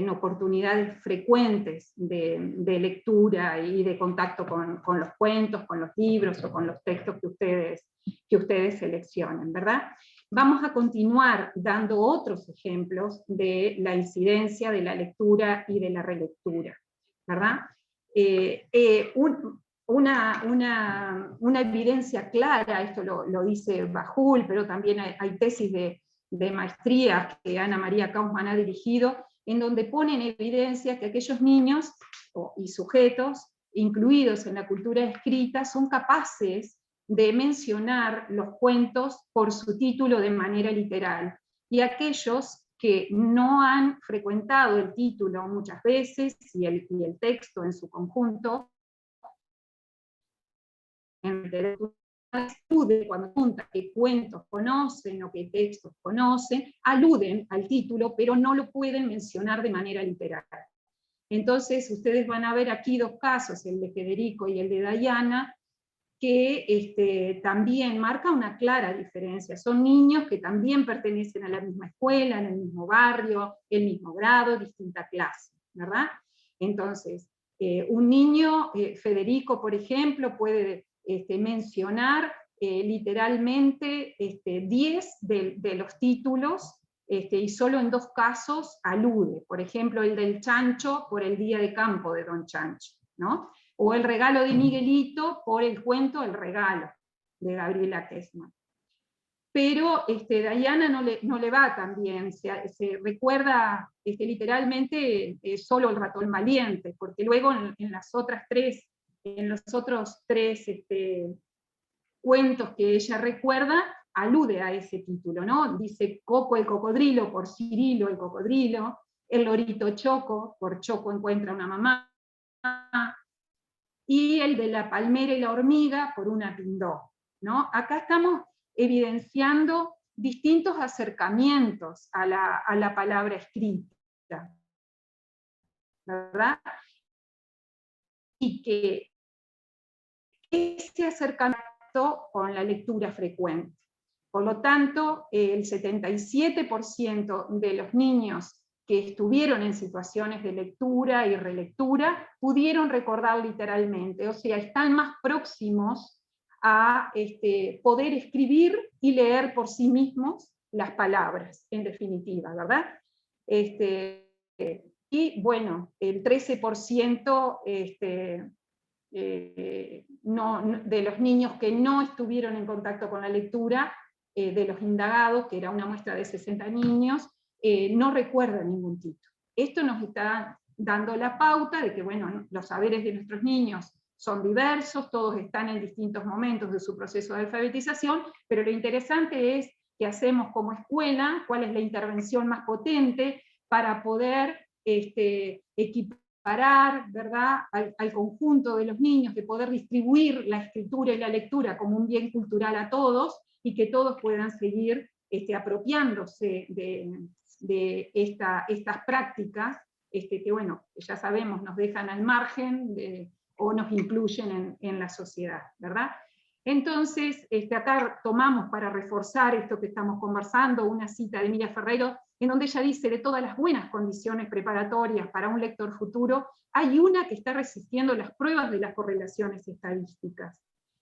oportunidades frecuentes de lectura y de contacto con los cuentos, con los libros o con los textos que ustedes seleccionen, ¿verdad? Vamos a continuar dando otros ejemplos de la incidencia de la lectura y de la relectura, ¿verdad? Una evidencia clara, esto lo dice Bajul, pero también hay tesis de maestría que Ana María Kaufman ha dirigido, en donde ponen en evidencia que aquellos niños y sujetos incluidos en la cultura escrita son capaces de mencionar los cuentos por su título de manera literal, y aquellos que no han frecuentado el título muchas veces y el texto en su conjunto, cuando preguntan qué cuentos conocen o qué textos conocen, aluden al título, pero no lo pueden mencionar de manera literal. Entonces, ustedes van a ver aquí dos casos, el de Federico y el de Diana, que también marca una clara diferencia. Son niños que también pertenecen a la misma escuela, en el mismo barrio, el mismo grado, distinta clase, ¿verdad? Entonces, un niño, Federico, por ejemplo, puede mencionar literalmente 10 de los títulos, y solo en 2 casos alude. Por ejemplo, el del chancho por el día de campo de Don Chancho, ¿no? O el regalo de Miguelito por el cuento El regalo, de Gabriela Kessman. Pero Diana no le va tan bien, se recuerda literalmente solo el ratón valiente, porque luego en los otros tres cuentos que ella recuerda, alude a ese título, ¿no? Dice Coco el cocodrilo por Cirilo el cocodrilo, el lorito Choco, por Choco encuentra una mamá, y el de la palmera y la hormiga por una pindó, ¿no? Acá estamos evidenciando distintos acercamientos a la palabra escrita, ¿verdad? Y que ese acercamiento con la lectura frecuente. Por lo tanto, el 77% de los niños que estuvieron en situaciones de lectura y relectura pudieron recordar literalmente, o sea, están más próximos a poder escribir y leer por sí mismos las palabras, en definitiva, ¿verdad? Y bueno, el 13% de los niños que no estuvieron en contacto con la lectura, de los indagados, que era una muestra de 60 niños, no recuerdan ningún título. Esto nos está dando la pauta de que, bueno, los saberes de nuestros niños son diversos, todos están en distintos momentos de su proceso de alfabetización, pero lo interesante es qué hacemos como escuela, cuál es la intervención más potente para poder equiparar, ¿verdad?, al conjunto de los niños, de poder distribuir la escritura y la lectura como un bien cultural a todos, y que todos puedan seguir apropiándose de estas prácticas, que bueno, ya sabemos, nos dejan al margen o nos incluyen en la sociedad, ¿verdad? Entonces, acá tomamos para reforzar esto que estamos conversando, una cita de Emilia Ferreiro, en donde ella dice, de todas las buenas condiciones preparatorias para un lector futuro, hay una que está resistiendo las pruebas de las correlaciones estadísticas.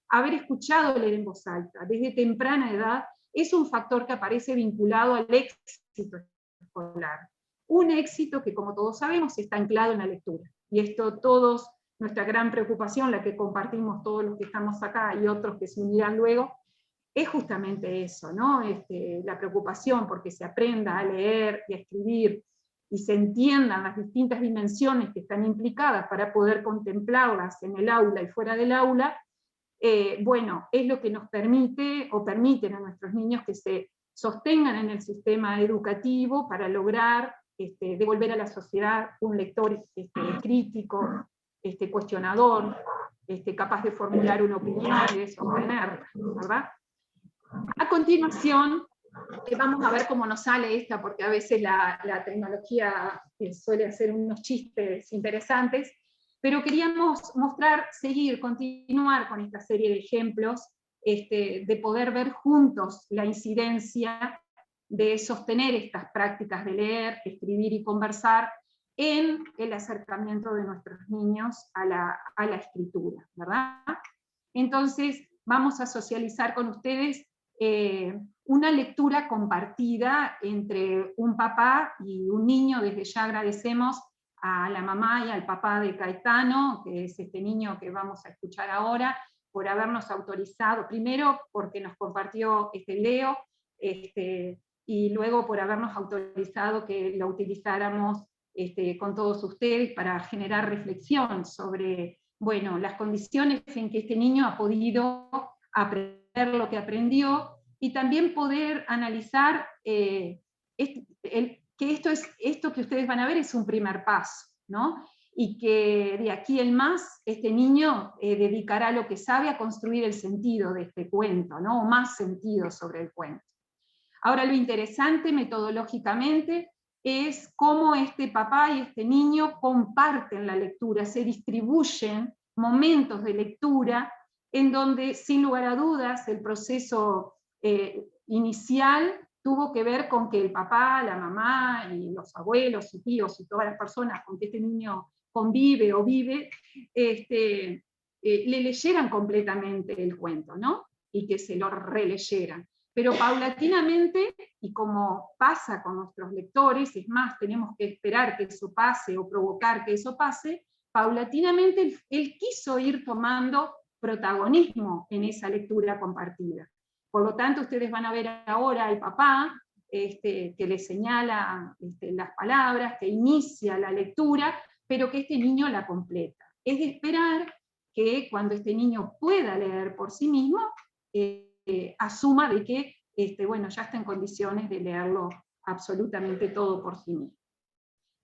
Haber escuchado leer en voz alta desde temprana edad es un factor que aparece vinculado al éxito escolar. Un éxito que, como todos sabemos, está anclado en la lectura. Y esto todos, nuestra gran preocupación, la que compartimos todos los que estamos acá y otros que se unirán luego, es justamente eso, ¿no? La preocupación porque se aprenda a leer y a escribir y se entiendan las distintas dimensiones que están implicadas para poder contemplarlas en el aula y fuera del aula, bueno, es lo que nos permite, o permiten a nuestros niños que se sostengan en el sistema educativo para lograr devolver a la sociedad un lector crítico, cuestionador, capaz de formular una opinión y de sostenerla, ¿verdad? A continuación, vamos a ver cómo nos sale esta, porque a veces la tecnología suele hacer unos chistes interesantes, pero queríamos mostrar, continuar con esta serie de ejemplos, de poder ver juntos la incidencia de sostener estas prácticas de leer, escribir y conversar en el acercamiento de nuestros niños a la escritura, ¿verdad? Entonces, vamos a socializar con ustedes una lectura compartida entre un papá y un niño. Desde ya agradecemos a la mamá y al papá de Caetano, que es este niño que vamos a escuchar ahora, por habernos autorizado, primero porque nos compartió Leo, y luego por habernos autorizado que lo utilizáramos con todos ustedes para generar reflexión sobre, bueno, las condiciones en que este niño ha podido aprender lo que aprendió, y también poder analizar que esto que ustedes van a ver es un primer paso, ¿no? Y que de aquí en más este niño dedicará lo que sabe a construir el sentido de este cuento, ¿no? O más sentido sobre el cuento. Ahora, lo interesante metodológicamente es cómo este papá y este niño comparten la lectura, se distribuyen momentos de lectura en donde, sin lugar a dudas, el proceso inicial tuvo que ver con que el papá, la mamá y los abuelos y tíos y todas las personas con que este niño convive o vive, le leyeran completamente el cuento, ¿no? Y que se lo releyeran. Pero paulatinamente, y como pasa con nuestros lectores, es más, tenemos que esperar que eso pase o provocar que eso pase, paulatinamente él quiso ir tomando protagonismo en esa lectura compartida. Por lo tanto, ustedes van a ver ahora al papá que le señala las palabras, que inicia la lectura, pero que este niño la completa. Es de esperar que cuando este niño pueda leer por sí mismo, asuma de que bueno, ya está en condiciones de leerlo absolutamente todo por sí mismo.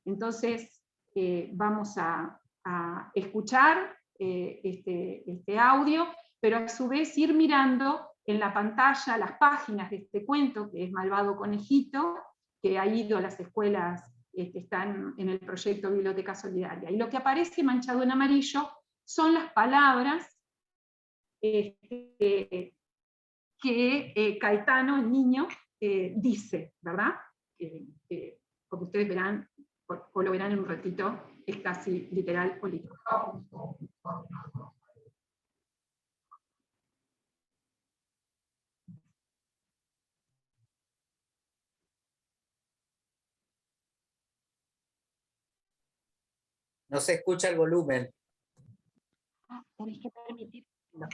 Entonces, vamos a escuchar este audio, pero a su vez ir mirando en la pantalla las páginas de este cuento, que es Malvado Conejito, que ha ido a las escuelas que están en el proyecto Biblioteca Solidaria. Y lo que aparece manchado en amarillo son las palabras que Caetano, el niño, dice, ¿verdad? Como ustedes verán, o lo verán en un ratito, es casi literal o literal. No se escucha el volumen. Tenés que permitir. No.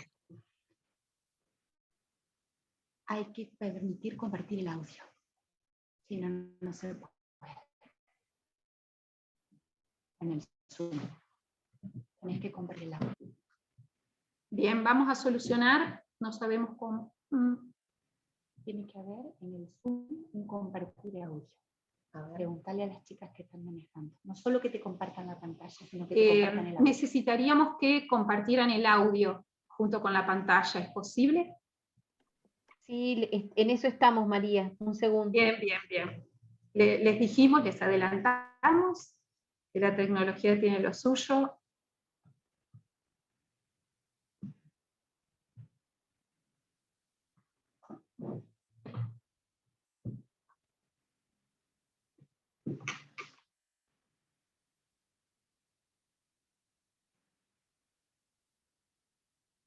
Hay que permitir compartir el audio. Si no, no se puede. En el Zoom. Tenés que compartir el audio. Bien, vamos a solucionar, no sabemos cómo. Tiene que haber en el Zoom un compartir de audio. Preguntarle a las chicas que están manejando. No solo que te compartan la pantalla, sino que te compartan el audio. Necesitaríamos que compartieran el audio junto con la pantalla. ¿Es posible? Sí, en eso estamos, María. Un segundo. Bien, bien, bien. Les dijimos, les adelantamos, que la tecnología tiene lo suyo.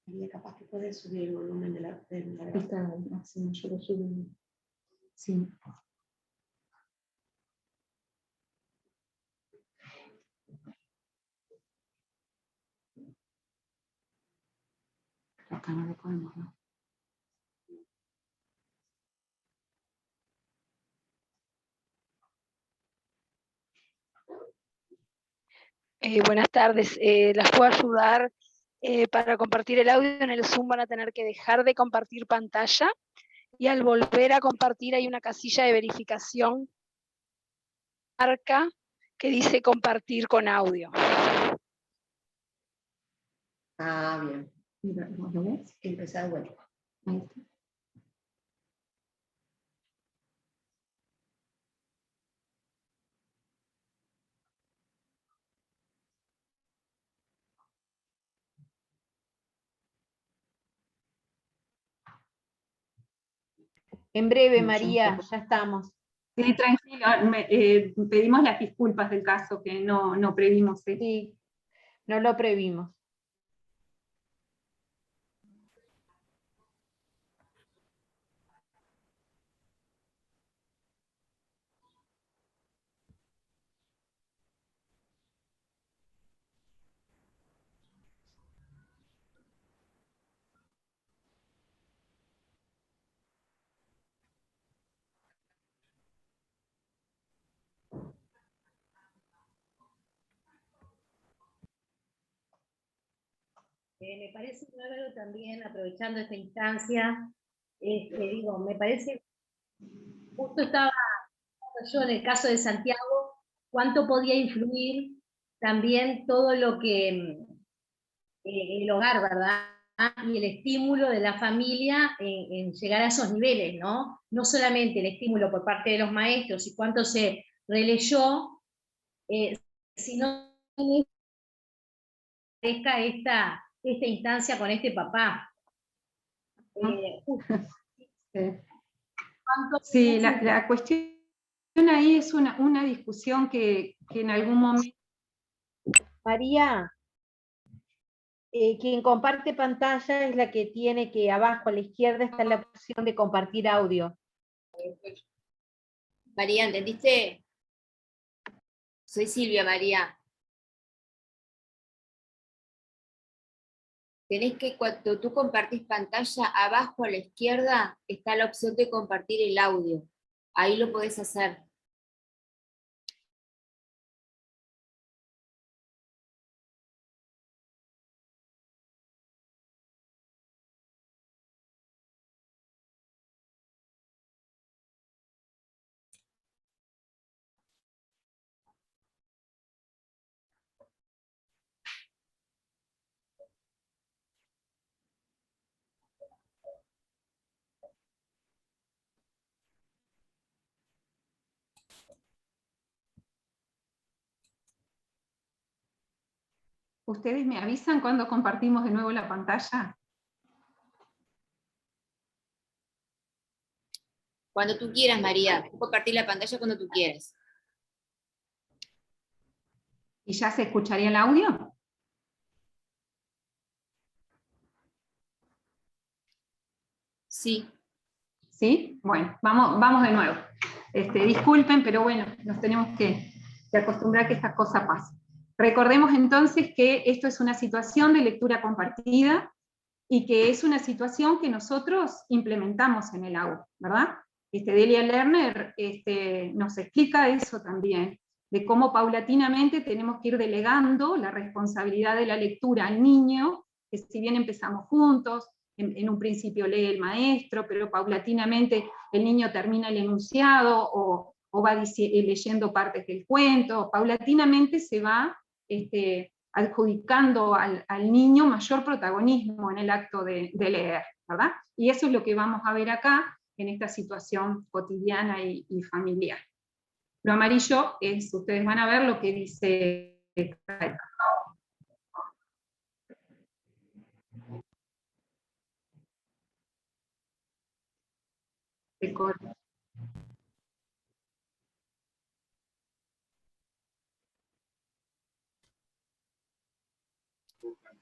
María, capaz que puedes subir el volumen de la Está al máximo, yo lo subo. Sí. Acá no lo podemos, ¿no? Buenas tardes, ¿las puedo ayudar? Para compartir el audio en el Zoom van a tener que dejar de compartir pantalla y al volver a compartir hay una casilla de verificación marca que dice compartir con audio. Ah, bien. Mira, ¿vos lo ves? Empezar de vuelta. Ahí está. En breve, Sí, María, ya estamos. Sí, tranquilo, pedimos las disculpas del caso que no previmos. Sí, no lo previmos. Me parece bárbaro también, aprovechando esta instancia, me parece, justo estaba yo en el caso de Santiago, cuánto podía influir también todo lo que el hogar, ¿verdad? Y el estímulo de la familia en llegar a esos niveles, ¿no? No solamente el estímulo por parte de los maestros y cuánto se releyó, sino esta instancia con este papá. Sí, la cuestión ahí es una discusión que en algún momento... María, quien comparte pantalla es la que tiene que abajo a la izquierda está la opción de compartir audio. María, ¿entendiste? Soy Silvia, María. Tenés que, cuando tú compartís pantalla, abajo a la izquierda está la opción de compartir el audio. Ahí lo podés hacer. ¿Ustedes me avisan cuando compartimos de nuevo la pantalla? Cuando tú quieras, María. Compartir la pantalla cuando tú quieras. ¿Y ya se escucharía el audio? Sí. ¿Sí? Bueno, vamos de nuevo. Disculpen, pero bueno, nos tenemos que acostumbrar a que estas cosas pasen. Recordemos entonces que esto es una situación de lectura compartida y que es una situación que nosotros implementamos en el aula, ¿verdad? Delia Lerner nos explica eso también, de cómo paulatinamente tenemos que ir delegando la responsabilidad de la lectura al niño, que si bien empezamos juntos, en un principio lee el maestro, pero paulatinamente el niño termina el enunciado, o o va leyendo partes del cuento. Paulatinamente se va adjudicando al niño mayor protagonismo en el acto de leer, ¿verdad? Y eso es lo que vamos a ver acá, en esta situación cotidiana y familiar. Lo amarillo es, ustedes van a ver lo que dice Caetano.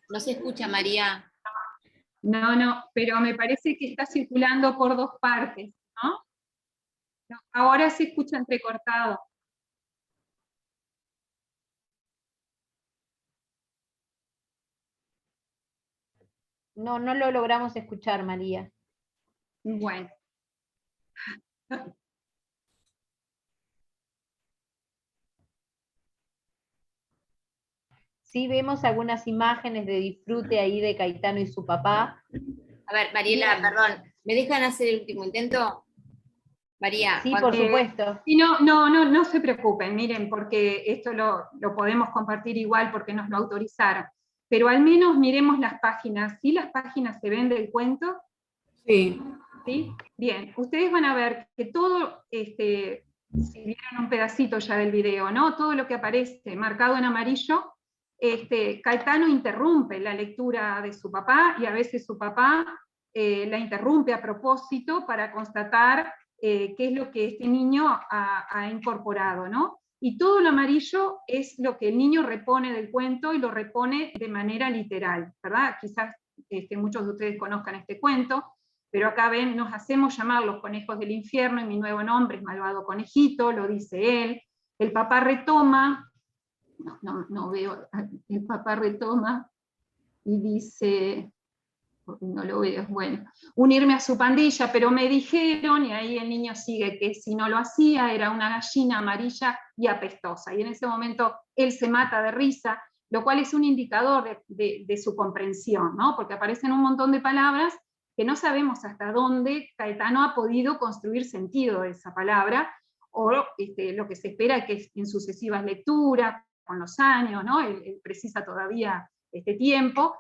No se escucha, María. No, pero me parece que está circulando por dos partes, ¿no? No, ahora se escucha entrecortado. No, no lo logramos escuchar, María. Bueno. Sí vemos algunas imágenes de disfrute ahí de Caetano y su papá. A ver, Mariela, perdón, ¿me dejan hacer el último intento? María. Sí, por supuesto. Y no se preocupen, miren, porque esto lo podemos compartir igual porque nos lo autorizaron. Pero al menos miremos las páginas. ¿Sí las páginas se ven del cuento? Sí. ¿Sí? Bien, ustedes van a ver que todo, si vieron un pedacito ya del video, ¿no? Todo lo que aparece marcado en amarillo, Caetano interrumpe la lectura de su papá, y a veces su papá la interrumpe a propósito para constatar qué es lo que este niño ha incorporado, ¿no? Y todo lo amarillo es lo que el niño repone del cuento, y lo repone de manera literal, ¿verdad? Quizás muchos de ustedes conozcan este cuento, pero acá ven, nos hacemos llamar los conejos del infierno, y mi nuevo nombre es malvado conejito, lo dice él. El papá retoma, no veo, el papá retoma y dice, no lo veo, bueno, unirme a su pandilla, pero me dijeron, y ahí el niño sigue, que si no lo hacía era una gallina amarilla y apestosa, y en ese momento él se mata de risa, lo cual es un indicador de su comprensión, ¿no? Porque aparecen un montón de palabras que no sabemos hasta dónde Caetano ha podido construir sentido de esa palabra, o lo que se espera que en sucesivas lecturas, con los años, ¿no? Él precisa todavía este tiempo,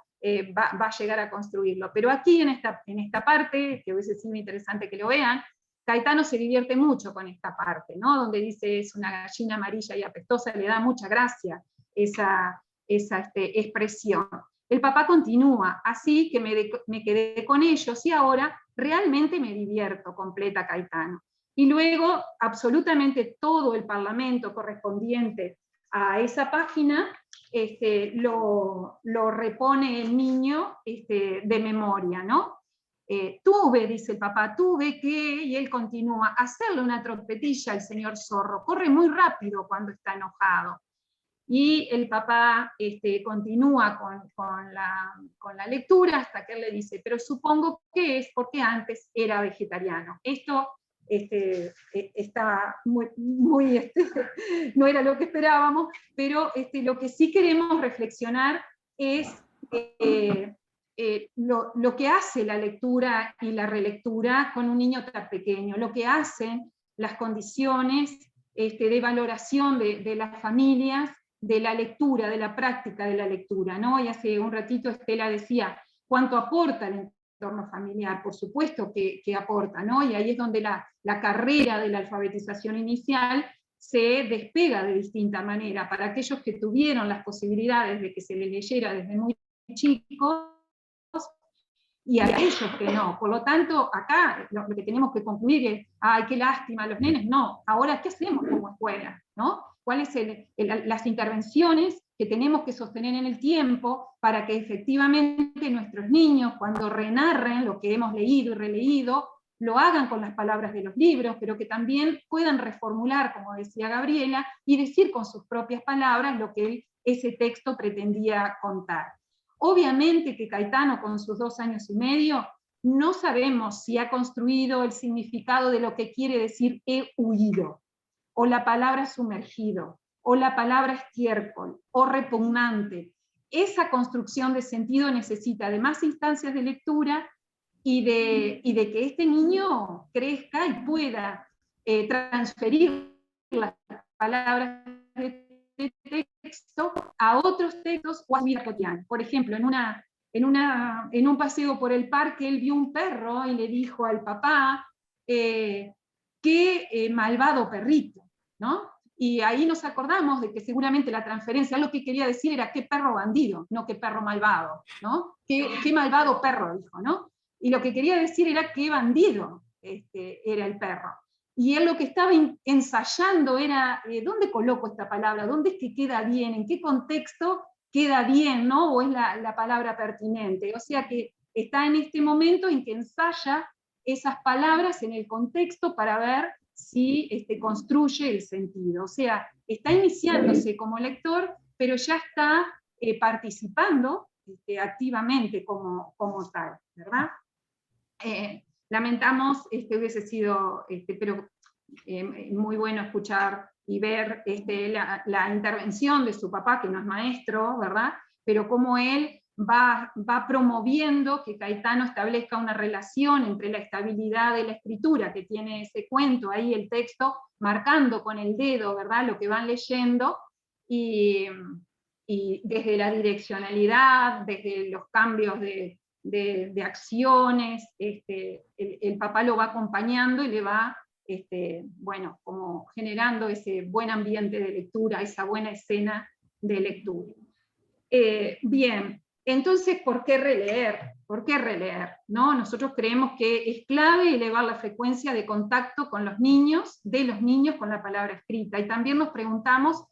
va a llegar a construirlo. Pero aquí en esta parte, que hubiese sido interesante que lo vean, Caetano se divierte mucho con esta parte, ¿no? Donde dice es una gallina amarilla y apestosa, le da mucha gracia esa expresión. El papá continúa, así que me quedé con ellos y ahora realmente me divierto, completa Caetano. Y luego absolutamente todo el parlamento correspondiente a esa página lo repone el niño de memoria, ¿no? Tuve, dice el papá, tuve que, y él continúa, hacerle una trompetilla al señor zorro, corre muy rápido cuando está enojado. Y el papá continúa con la lectura hasta que él le dice, pero supongo que es porque antes era vegetariano. Esto está muy no era lo que esperábamos, pero lo que sí queremos reflexionar es lo que hace la lectura y la relectura con un niño tan pequeño, lo que hacen las condiciones de valoración de las familias, de la lectura, de la práctica de la lectura, ¿no? Y hace un ratito Estela decía, ¿cuánto aporta el entorno familiar? Por supuesto que aporta, ¿no? Y ahí es donde la carrera de la alfabetización inicial se despega de distinta manera. Para aquellos que tuvieron las posibilidades de que se les leyera desde muy chicos, y a aquellos que no. Por lo tanto, acá lo que tenemos que concluir es, ay, qué lástima, los nenes, no. Ahora, ¿qué hacemos como escuela? ¿No? ¿Cuáles son las intervenciones que tenemos que sostener en el tiempo para que efectivamente nuestros niños, cuando renarren lo que hemos leído y releído, lo hagan con las palabras de los libros, pero que también puedan reformular, como decía Gabriela, y decir con sus propias palabras lo que ese texto pretendía contar? Obviamente que Caetano, con sus 2 años y medio, no sabemos si ha construido el significado de lo que quiere decir he huido, o la palabra sumergido, o la palabra estiércol, o repugnante. Esa construcción de sentido necesita de más instancias de lectura y de que este niño crezca y pueda transferir las palabras de texto a otros textos o a su vida cotidiana. Por ejemplo, en un paseo por el parque, él vio un perro y le dijo al papá, qué malvado perrito, ¿no? Y ahí nos acordamos de que seguramente la transferencia, lo que quería decir era qué perro bandido, no qué perro malvado, ¿no? Qué malvado perro, dijo, ¿no? Y lo que quería decir era qué bandido era el perro. Y él lo que estaba ensayando era, ¿dónde coloco esta palabra? ¿Dónde es que queda bien? ¿En qué contexto queda bien, ¿no? ¿O es la palabra pertinente? O sea que está en este momento en que ensaya esas palabras en el contexto para ver si construye el sentido. O sea, está iniciándose como lector, pero ya está participando activamente como tal, ¿verdad? Lamentamos, hubiese sido, pero muy bueno escuchar y ver la intervención de su papá, que no es maestro, ¿verdad? Pero cómo él va promoviendo que Caetano establezca una relación entre la estabilidad de la escritura que tiene ese cuento, ahí el texto, marcando con el dedo, ¿verdad?, lo que van leyendo, y desde la direccionalidad, desde los cambios de acciones, el papá lo va acompañando y le va, bueno, como generando ese buen ambiente de lectura, esa buena escena de lectura. Bien, entonces, ¿por qué releer? ¿Por qué releer? ¿No? Nosotros creemos que es clave elevar la frecuencia de contacto con los niños, de los niños con la palabra escrita, y también nos preguntamos,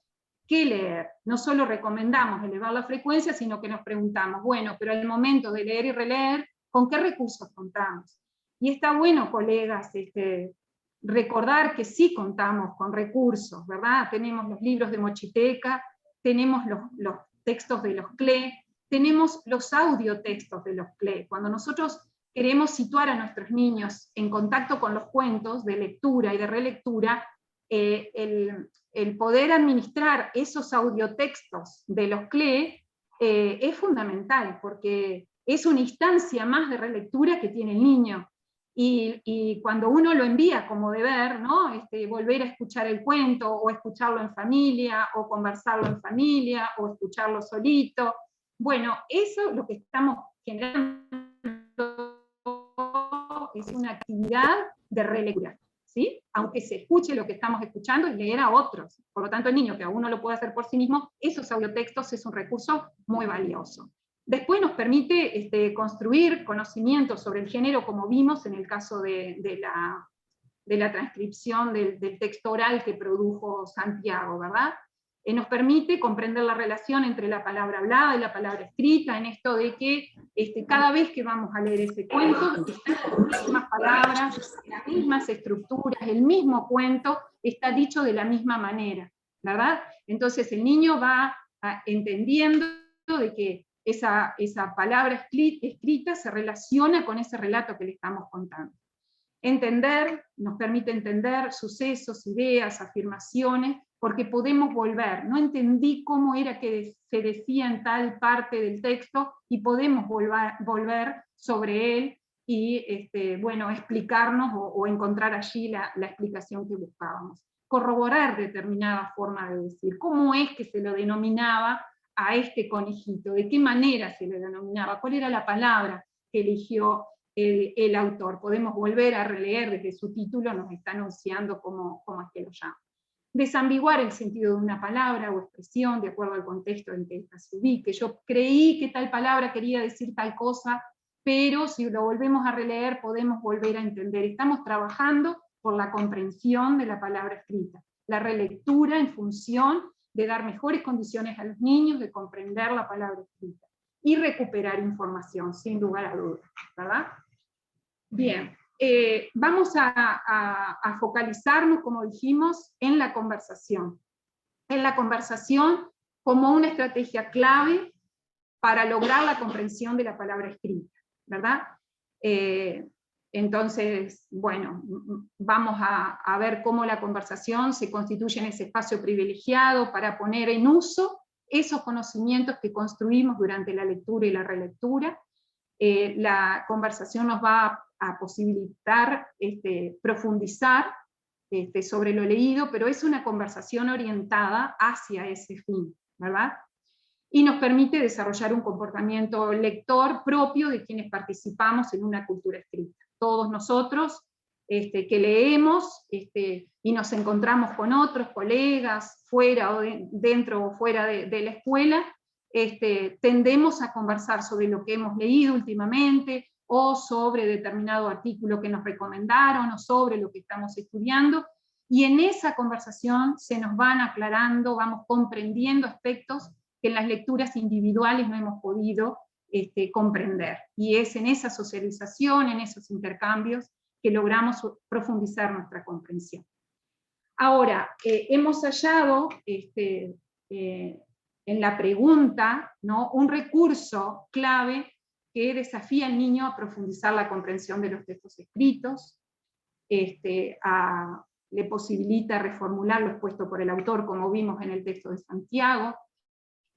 ¿qué leer? No solo recomendamos elevar la frecuencia, sino que nos preguntamos, bueno, pero al momento de leer y releer, ¿con qué recursos contamos? Y está bueno, colegas, recordar que sí contamos con recursos, ¿verdad? Tenemos los libros de Mochiteca, tenemos los textos de los CLE, tenemos los audiotextos de los CLE. Cuando nosotros queremos situar a nuestros niños en contacto con los cuentos de lectura y de relectura, el poder administrar esos audiotextos de los CLE es fundamental, porque es una instancia más de relectura que tiene el niño. Y cuando uno lo envía como deber, ¿no? Volver a escuchar el cuento, o escucharlo en familia, o conversarlo en familia, o escucharlo solito, bueno, eso lo que estamos generando es una actividad de relectura, ¿sí? Aunque se escuche lo que estamos escuchando y leer a otros. Por lo tanto, el niño que aún no lo puede hacer por sí mismo, esos audiotextos es un recurso muy valioso. Después nos permite construir conocimientos sobre el género, como vimos en el caso de la transcripción del texto oral que produjo Santiago, ¿verdad? Nos permite comprender la relación entre la palabra hablada y la palabra escrita, en esto de que cada vez que vamos a leer ese cuento, están las mismas palabras, las mismas estructuras, el mismo cuento está dicho de la misma manera, ¿verdad? Entonces el niño va entendiendo de que esa palabra escrita se relaciona con ese relato que le estamos contando. Entender, nos permite entender sucesos, ideas, afirmaciones, porque podemos volver. No entendí cómo era que se decía en tal parte del texto, y podemos volver sobre él y bueno, explicarnos o encontrar allí la explicación que buscábamos. Corroborar determinada forma de decir. ¿Cómo es que se lo denominaba a este conejito? ¿De qué manera se le denominaba? ¿Cuál era la palabra que eligió el autor? Podemos volver a releer desde su título, nos está anunciando cómo es que lo llama. Desambiguar el sentido de una palabra o expresión de acuerdo al contexto en que esta se ubique. Yo creí que tal palabra quería decir tal cosa, pero si lo volvemos a releer podemos volver a entender. Estamos trabajando por la comprensión de la palabra escrita, la relectura en función de dar mejores condiciones a los niños de comprender la palabra escrita y recuperar información, sin lugar a dudas, ¿verdad? Bien, vamos a focalizarnos, como dijimos, en la conversación. En la conversación como una estrategia clave para lograr la comprensión de la palabra escrita, ¿verdad? Entonces, bueno, vamos a ver cómo la conversación se constituye en ese espacio privilegiado para poner en uso esos conocimientos que construimos durante la lectura y la relectura. La conversación nos va a posibilitar profundizar sobre lo leído, pero es una conversación orientada hacia ese fin, ¿verdad? Y nos permite desarrollar un comportamiento lector propio de quienes participamos en una cultura escrita. Todos nosotros que leemos y nos encontramos con otros colegas, fuera o dentro o fuera de la escuela, tendemos a conversar sobre lo que hemos leído últimamente, o sobre determinado artículo que nos recomendaron, o sobre lo que estamos estudiando, y en esa conversación se nos van aclarando, vamos comprendiendo aspectos que en las lecturas individuales no hemos podido comprender. Y es en esa socialización, en esos intercambios, que logramos profundizar nuestra comprensión. Ahora, hemos hallado en la pregunta, ¿no?, un recurso clave que desafía al niño a profundizar la comprensión de los textos escritos, le posibilita reformular lo expuesto por el autor, como vimos en el texto de Santiago,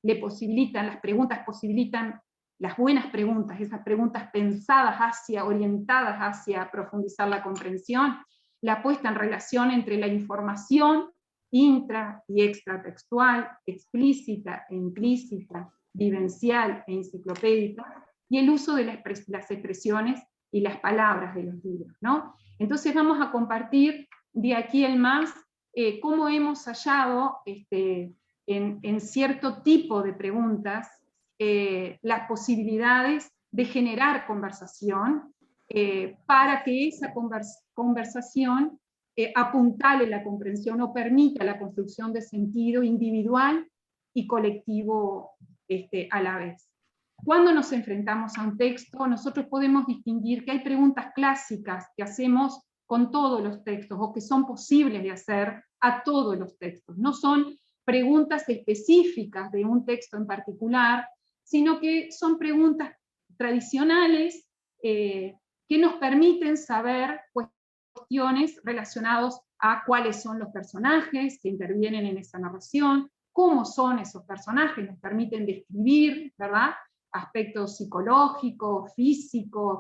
le posibilitan, las preguntas posibilitan las buenas preguntas, esas preguntas pensadas orientadas hacia profundizar la comprensión, la puesta en relación entre la información intra y extratextual, explícita e implícita, vivencial e enciclopédica, y el uso de las expresiones y las palabras de los libros, ¿no? Entonces vamos a compartir de aquí en más cómo hemos hallado en cierto tipo de preguntas las posibilidades de generar conversación para que esa conversación apuntale la comprensión o permita la construcción de sentido individual y colectivo a la vez. Cuando nos enfrentamos a un texto, nosotros podemos distinguir que hay preguntas clásicas que hacemos con todos los textos, o que son posibles de hacer a todos los textos. No son preguntas específicas de un texto en particular, sino que son preguntas tradicionales que nos permiten saber cuestiones relacionadas a cuáles son los personajes que intervienen en esa narración, cómo son esos personajes, nos permiten describir, ¿verdad?, aspectos psicológicos, físicos,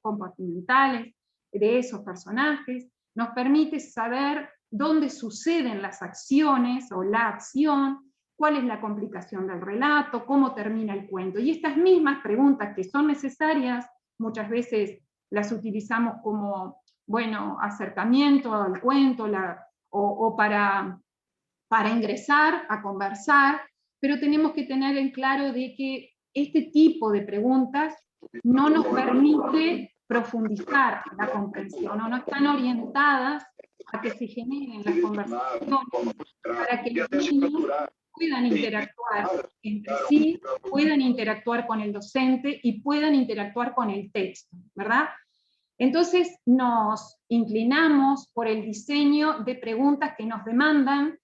comportamentales de esos personajes, nos permite saber dónde suceden las acciones o la acción, cuál es la complicación del relato, cómo termina el cuento. Y estas mismas preguntas que son necesarias, muchas veces las utilizamos como, bueno, acercamiento al cuento, o para ingresar a conversar, pero tenemos que tener en claro de que este tipo de preguntas no nos permite profundizar la comprensión, no están orientadas a que se generen las conversaciones, para que los niños puedan interactuar entre sí, puedan interactuar con el docente y puedan interactuar con el texto, ¿verdad? Entonces nos inclinamos por el diseño de preguntas que nos demandan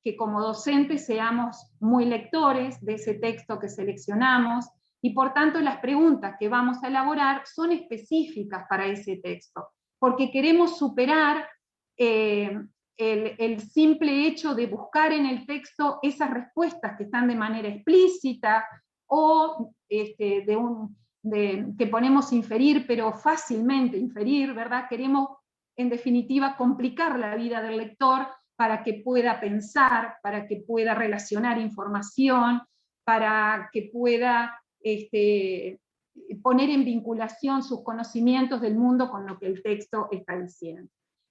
que como docentes seamos muy lectores de ese texto que seleccionamos, y por tanto las preguntas que vamos a elaborar son específicas para ese texto, porque queremos superar el simple hecho de buscar en el texto esas respuestas que están de manera explícita, o que ponemos inferir, pero fácilmente inferir, ¿verdad? Queremos, en definitiva, complicar la vida del lector para que pueda pensar, para que pueda relacionar información, para que pueda poner en vinculación sus conocimientos del mundo con lo que el texto está diciendo.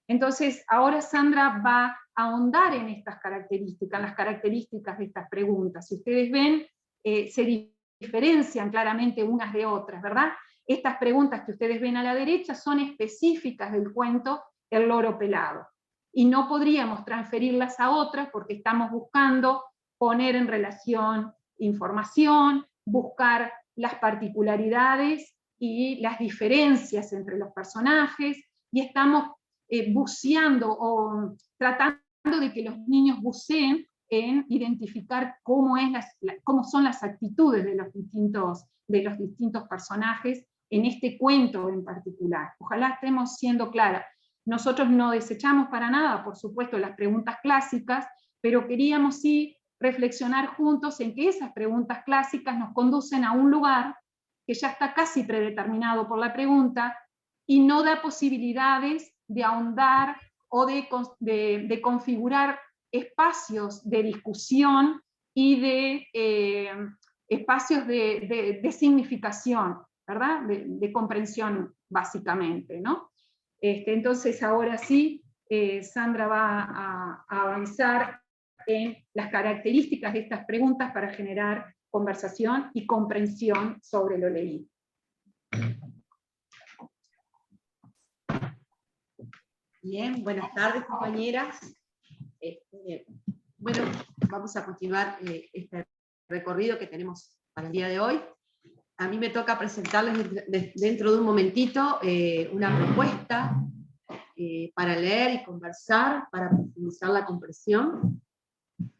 Entonces, ahora Sandra va a ahondar en estas características, las características de estas preguntas. Si ustedes ven, se diferencian claramente unas de otras, ¿verdad? Estas preguntas que ustedes ven a la derecha son específicas del cuento El loro pelado, y no podríamos transferirlas a otras porque estamos buscando poner en relación información, buscar las particularidades y las diferencias entre los personajes, y estamos buceando o tratando de que los niños buceen en identificar cómo son las actitudes de los distintos personajes en este cuento en particular. Ojalá estemos siendo claras. Nosotros no desechamos para nada, por supuesto, las preguntas clásicas, pero queríamos sí reflexionar juntos en que esas preguntas clásicas nos conducen a un lugar que ya está casi predeterminado por la pregunta y no da posibilidades de ahondar o de configurar espacios de discusión y de espacios de significación, ¿verdad? De comprensión, básicamente, ¿no? Entonces, ahora sí, Sandra va a avanzar en las características de estas preguntas para generar conversación y comprensión sobre lo leído. Bien, buenas tardes, compañeras. Bueno, vamos a continuar este recorrido que tenemos para el día de hoy. A mí me toca presentarles dentro de un momentito una propuesta para leer y conversar, para profundizar la comprensión.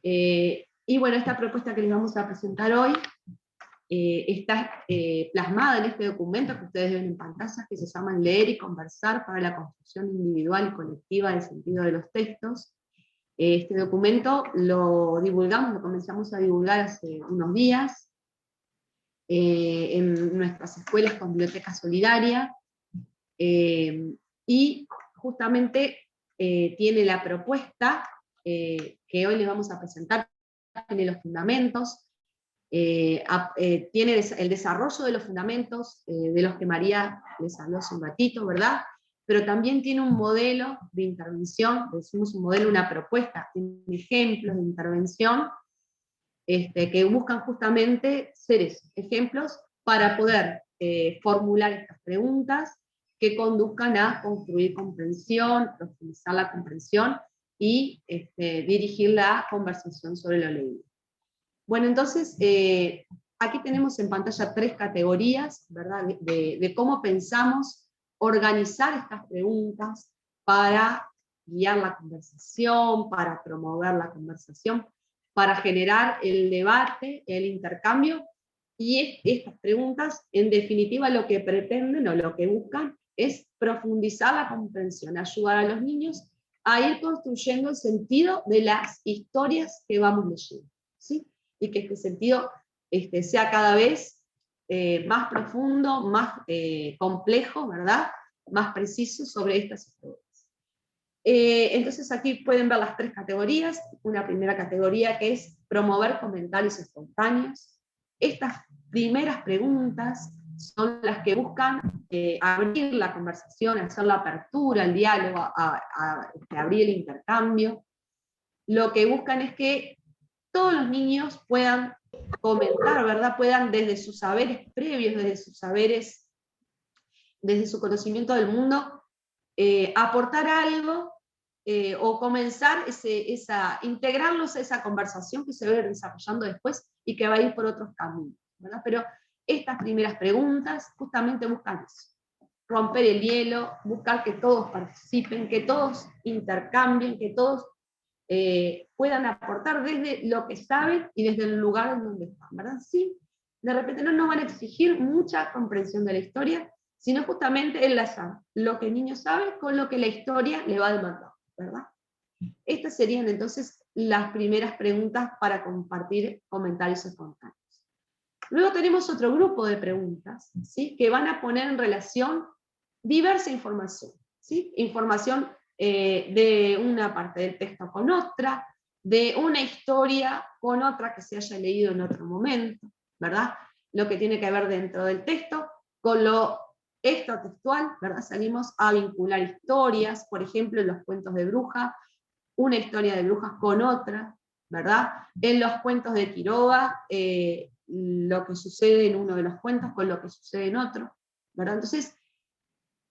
Y bueno, esta propuesta que les vamos a presentar hoy está plasmada en este documento que ustedes ven en pantalla, que se llama Leer y conversar para la construcción individual y colectiva del sentido de los textos. Este documento lo divulgamos, lo comenzamos a divulgar hace unos días en nuestras escuelas con Biblioteca Solidaria, y justamente tiene la propuesta que hoy les vamos a presentar, tiene los fundamentos, tiene el desarrollo de los fundamentos de los que María les habló hace un ratito, ¿verdad? Pero también tiene un modelo de intervención, decimos un modelo, una propuesta, ejemplos de intervención, que buscan justamente ser ejemplos para poder formular estas preguntas que conduzcan a construir comprensión, profundizar la comprensión y dirigir la conversación sobre lo leído. Bueno, entonces, aquí tenemos en pantalla 3 categorías, ¿verdad?, de cómo pensamos organizar estas preguntas para guiar la conversación, para promover la conversación, para generar el debate, el intercambio, y estas preguntas, en definitiva, lo que pretenden o lo que buscan es profundizar la comprensión, ayudar a los niños a ir construyendo el sentido de las historias que vamos leyendo, ¿sí? Y que este sentido sea cada vez más profundo, más complejo, ¿verdad?, más preciso sobre estas historias. Entonces aquí pueden ver las 3 categorías. Una primera categoría que es promover comentarios espontáneos. Estas primeras preguntas son las que buscan abrir la conversación, hacer la apertura, el diálogo, abrir el intercambio. Lo que buscan es que todos los niños puedan comentar, ¿verdad? Puedan desde sus saberes previos, desde sus saberes, desde su conocimiento del mundo, aportar algo o comenzar integrarlos a esa conversación que se va a ir desarrollando después y que va a ir por otros caminos, ¿verdad? Pero estas primeras preguntas justamente buscan eso, romper el hielo, buscar que todos participen, que todos intercambien, que todos puedan aportar desde lo que saben y desde el lugar en donde están, ¿verdad? Sí, de repente no nos van a exigir mucha comprensión de la historia, sino justamente enlazar lo que el niño sabe con lo que la historia le va demandando, ¿verdad? Estas serían entonces las primeras preguntas para compartir comentarios espontáneos. Luego tenemos otro grupo de preguntas, ¿sí?, que van a poner en relación diversa información, ¿sí? Información de una parte del texto con otra, de una historia con otra que se haya leído en otro momento, ¿verdad? Lo que tiene que ver dentro del texto con lo extratextual, ¿verdad? Salimos a vincular historias, por ejemplo, en los cuentos de brujas, una historia de brujas con otra, ¿verdad? En los cuentos de Quiroga, lo que sucede en uno de los cuentos con lo que sucede en otro, ¿verdad? Entonces,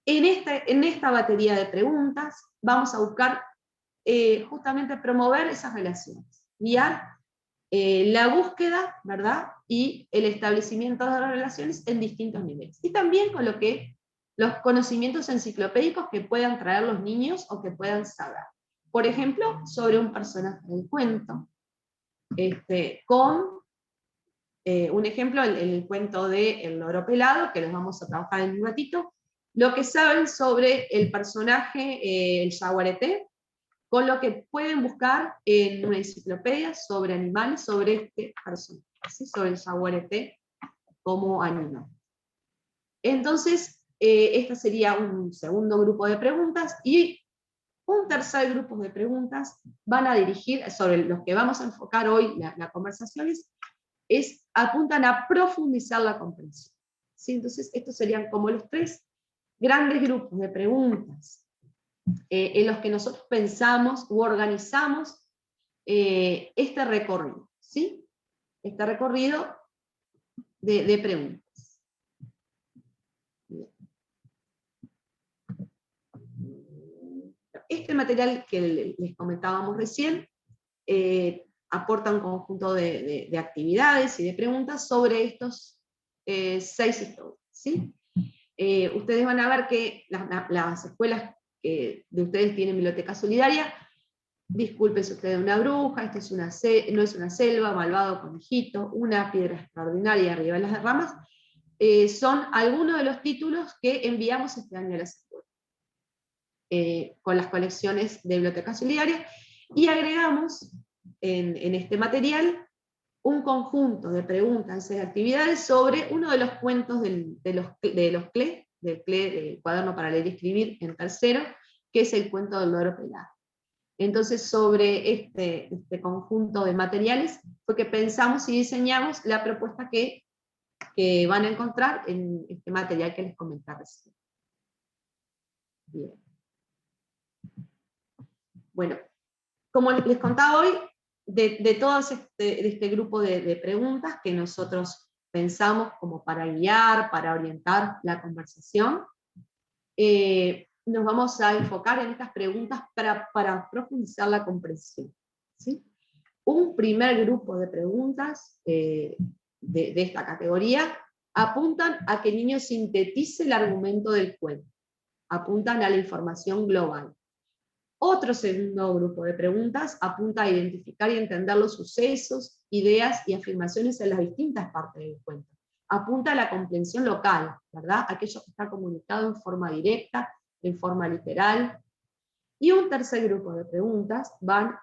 en esta batería de preguntas vamos a buscar justamente promover esas relaciones, guiar la búsqueda, ¿verdad?, y el establecimiento de las relaciones en distintos niveles. Y también con los conocimientos enciclopédicos que puedan traer los niños o que puedan saber. Por ejemplo, sobre un personaje del cuento, con un ejemplo, el cuento de El loro pelado, que los vamos a trabajar en un ratito, lo que saben sobre el personaje, el yaguareté, con lo que pueden buscar en una enciclopedia sobre animales, sobre este personaje, ¿sí?, sobre el yaguareté como animal. Entonces, este sería un segundo grupo de preguntas, y Un tercer grupo de preguntas van a dirigir, sobre los que vamos a enfocar hoy la conversación, apuntan a profundizar la comprensión. ¿Sí? Entonces, estos serían como los 3 grandes grupos de preguntas en los que nosotros pensamos u organizamos este recorrido, ¿sí? Este recorrido de preguntas. Bien. Este material que les comentábamos recién aporta un conjunto de actividades y de preguntas sobre estos 6 historias, ¿sí? Ustedes van a ver que las escuelas de ustedes tienen biblioteca solidaria. Disculpen si usted es una bruja, esto es no es una selva, malvado conejito, una piedra extraordinaria arriba de las ramas. Son algunos de los títulos que enviamos este año a las escuelas, con las colecciones de biblioteca solidaria, y agregamos en este material un conjunto de preguntas y actividades sobre uno de los cuentos del CLE, del cuaderno para leer y escribir en tercero, que es el cuento del loro pelado. Entonces, sobre este conjunto de materiales fue que pensamos y diseñamos la propuesta que van a encontrar en este material que les comenté recién. Bien. Bueno, como les contaba hoy, de todo este grupo de preguntas que nosotros pensamos como para guiar, para orientar la conversación, nos vamos a enfocar en estas preguntas para profundizar la comprensión, ¿sí? Un primer grupo de preguntas de esta categoría apuntan a que el niño sintetice el argumento del cuento, apuntan a la información global. Otro segundo grupo de preguntas apunta a identificar y entender los sucesos, ideas y afirmaciones en las distintas partes del cuento. Apunta a la comprensión local, ¿verdad? Aquello que está comunicado en forma directa, en forma literal. Y un tercer grupo de preguntas van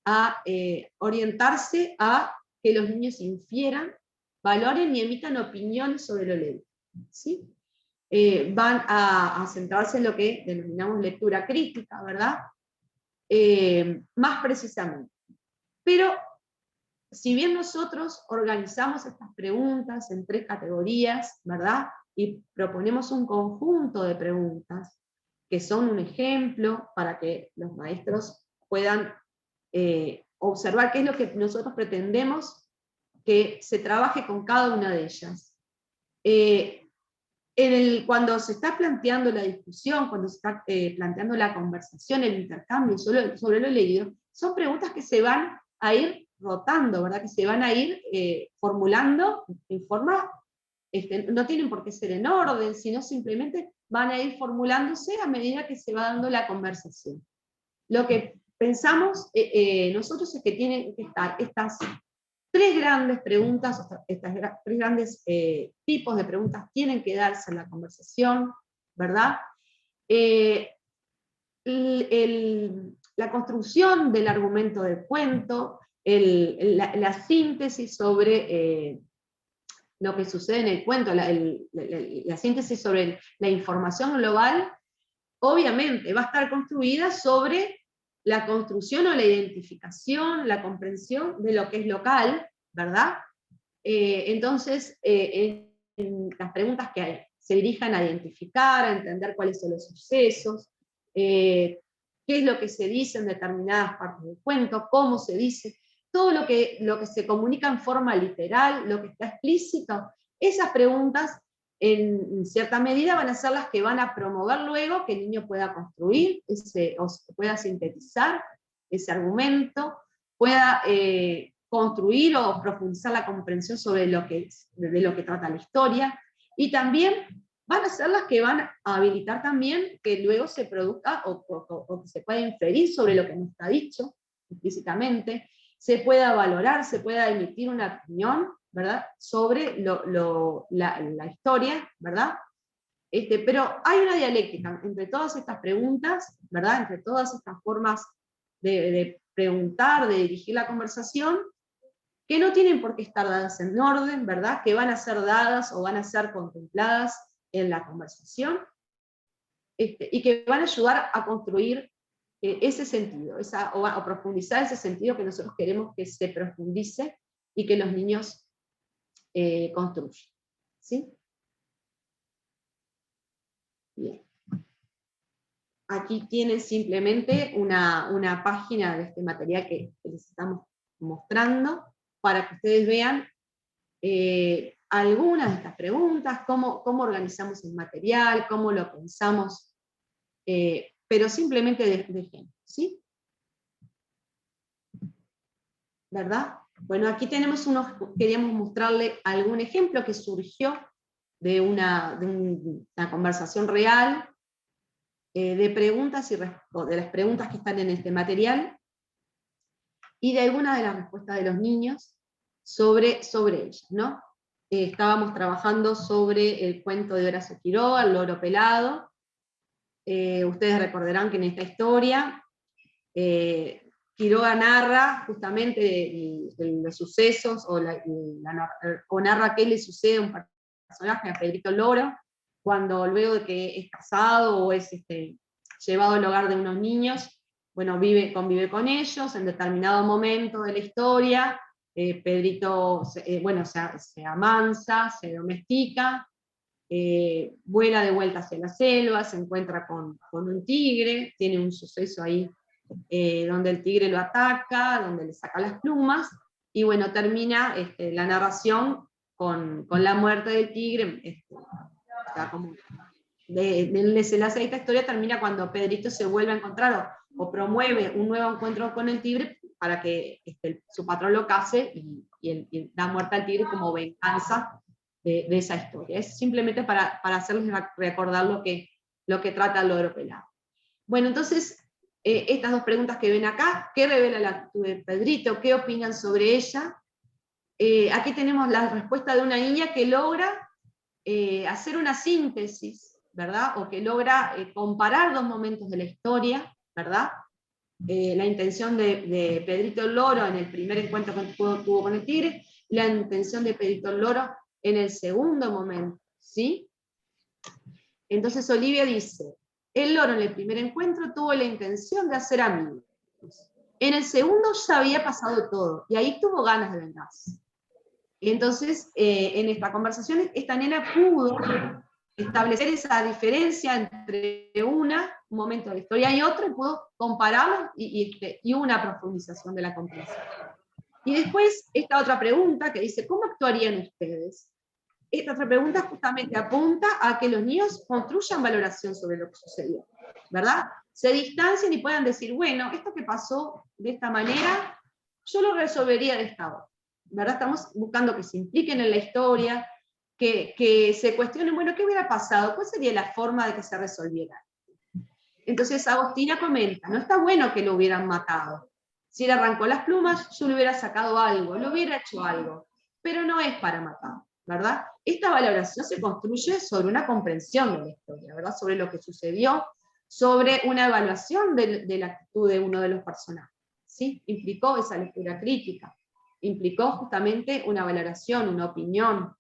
a orientarse a que los niños infieran, valoren y emitan opiniones sobre lo leído, ¿sí? Van a centrarse en lo que denominamos lectura crítica, ¿verdad? Más precisamente. Pero, si bien nosotros organizamos estas preguntas en 3 categorías, ¿verdad? Y proponemos un conjunto de preguntas, que son un ejemplo para que los maestros puedan observar qué es lo que nosotros pretendemos que se trabaje con cada una de ellas. Cuando se está planteando la discusión, cuando se está planteando la conversación, el intercambio sobre lo leído, son preguntas que se van a ir rotando, ¿verdad? Que se van a ir formulando en forma, no tienen por qué ser en orden, sino simplemente van a ir formulándose a medida que se va dando la conversación. Lo que pensamos nosotros es que tienen que estar estas 3 grandes preguntas, estas 3 grandes tipos de preguntas tienen que darse en la conversación, ¿verdad? La construcción del argumento del cuento, la síntesis sobre lo que sucede en el cuento, la síntesis sobre la información global, obviamente va a estar construida sobre la construcción o la identificación, la comprensión de lo que es local, ¿verdad? Entonces, en las preguntas que se dirijan a identificar, a entender cuáles son los sucesos, qué es lo que se dice en determinadas partes del cuento, cómo se dice, todo lo que se comunica en forma literal, lo que está explícito, esas preguntas en cierta medida van a ser las que van a promover luego que el niño pueda construir, o pueda sintetizar ese argumento, pueda construir o profundizar la comprensión sobre de lo que trata la historia, y también van a ser las que van a habilitar también que luego se produzca o que se pueda inferir sobre lo que no está dicho explícitamente, se pueda valorar, se pueda emitir una opinión, ¿verdad? Sobre la historia, ¿verdad? Pero hay una dialéctica entre todas estas preguntas, ¿verdad? Entre todas estas formas de preguntar, de dirigir la conversación, que no tienen por qué estar dadas en orden, ¿verdad? Que van a ser dadas o van a ser contempladas en la conversación, y que van a ayudar a construir ese sentido, o profundizar ese sentido que nosotros queremos que se profundice y que los niños construyan. ¿Sí? Bien. Aquí tienen simplemente una página de este material que les estamos mostrando para que ustedes vean algunas de estas preguntas, cómo organizamos el material, cómo lo pensamos, pero simplemente de ejemplo, ¿sí? ¿Verdad? Bueno, aquí tenemos queríamos mostrarle algún ejemplo que surgió de una conversación real, de preguntas o de las preguntas que están en este material, y de algunas de las respuestas de los niños sobre ellas, ¿no? Estábamos trabajando sobre el cuento de Horacio Quiroga, El loro pelado. Ustedes recordarán que en esta historia Quiroga narra justamente los sucesos, o narra qué le sucede a un personaje, a Pedrito el Loro, cuando luego de que es casado o es llevado al hogar de unos niños, bueno, convive con ellos. En determinado momento de la historia, Pedrito se amansa, se domestica, vuela de vuelta hacia la selva, se encuentra con un tigre, tiene un suceso ahí donde el tigre lo ataca, donde le saca las plumas, y bueno, termina la narración con la muerte del tigre. O sea, como el desenlace de esta historia termina cuando Pedrito se vuelve a encontrar o promueve un nuevo encuentro con el tigre para que su patrón lo case y da muerte al tigre como venganza de esa historia. Es simplemente para hacerles recordar lo que trata El loro pelado. Bueno, entonces, estas dos preguntas que ven acá: ¿qué revela la actitud de Pedrito? ¿Qué opinan sobre ella? Aquí tenemos la respuesta de una niña que logra hacer una síntesis, ¿verdad? O que logra comparar dos momentos de la historia, ¿verdad? La intención de Pedrito el Loro en el primer encuentro que tuvo con el tigre, y la intención de Pedrito el Loro en el segundo momento, ¿sí? Entonces Olivia dice: el loro en el primer encuentro tuvo la intención de hacer amigos. En el segundo ya había pasado todo, y ahí tuvo ganas de vengarse. Entonces, en esta conversación, esta nena pudo establecer esa diferencia entre un momento de la historia y otro, y pudo compararlos, y una profundización de la comprensión. Y después, esta otra pregunta que dice: ¿cómo actuarían ustedes? Esta otra pregunta justamente apunta a que los niños construyan valoración sobre lo que sucedió, ¿verdad? Se distancien y puedan decir: bueno, esto que pasó de esta manera, yo lo resolvería de esta otra, ¿verdad? Estamos buscando que se impliquen en la historia, que se cuestionen: bueno, ¿qué hubiera pasado? ¿Cuál sería la forma de que se resolviera? Entonces Agostina comenta: no está bueno que lo hubieran matado. Si le arrancó las plumas, yo le hubiera sacado algo, le hubiera hecho algo, pero no es para matar, ¿verdad? Esta valoración se construye sobre una comprensión de la historia, ¿verdad? Sobre lo que sucedió, sobre una evaluación de la actitud de uno de los personajes, ¿sí? Implicó esa lectura crítica, implicó justamente una valoración, una opinión.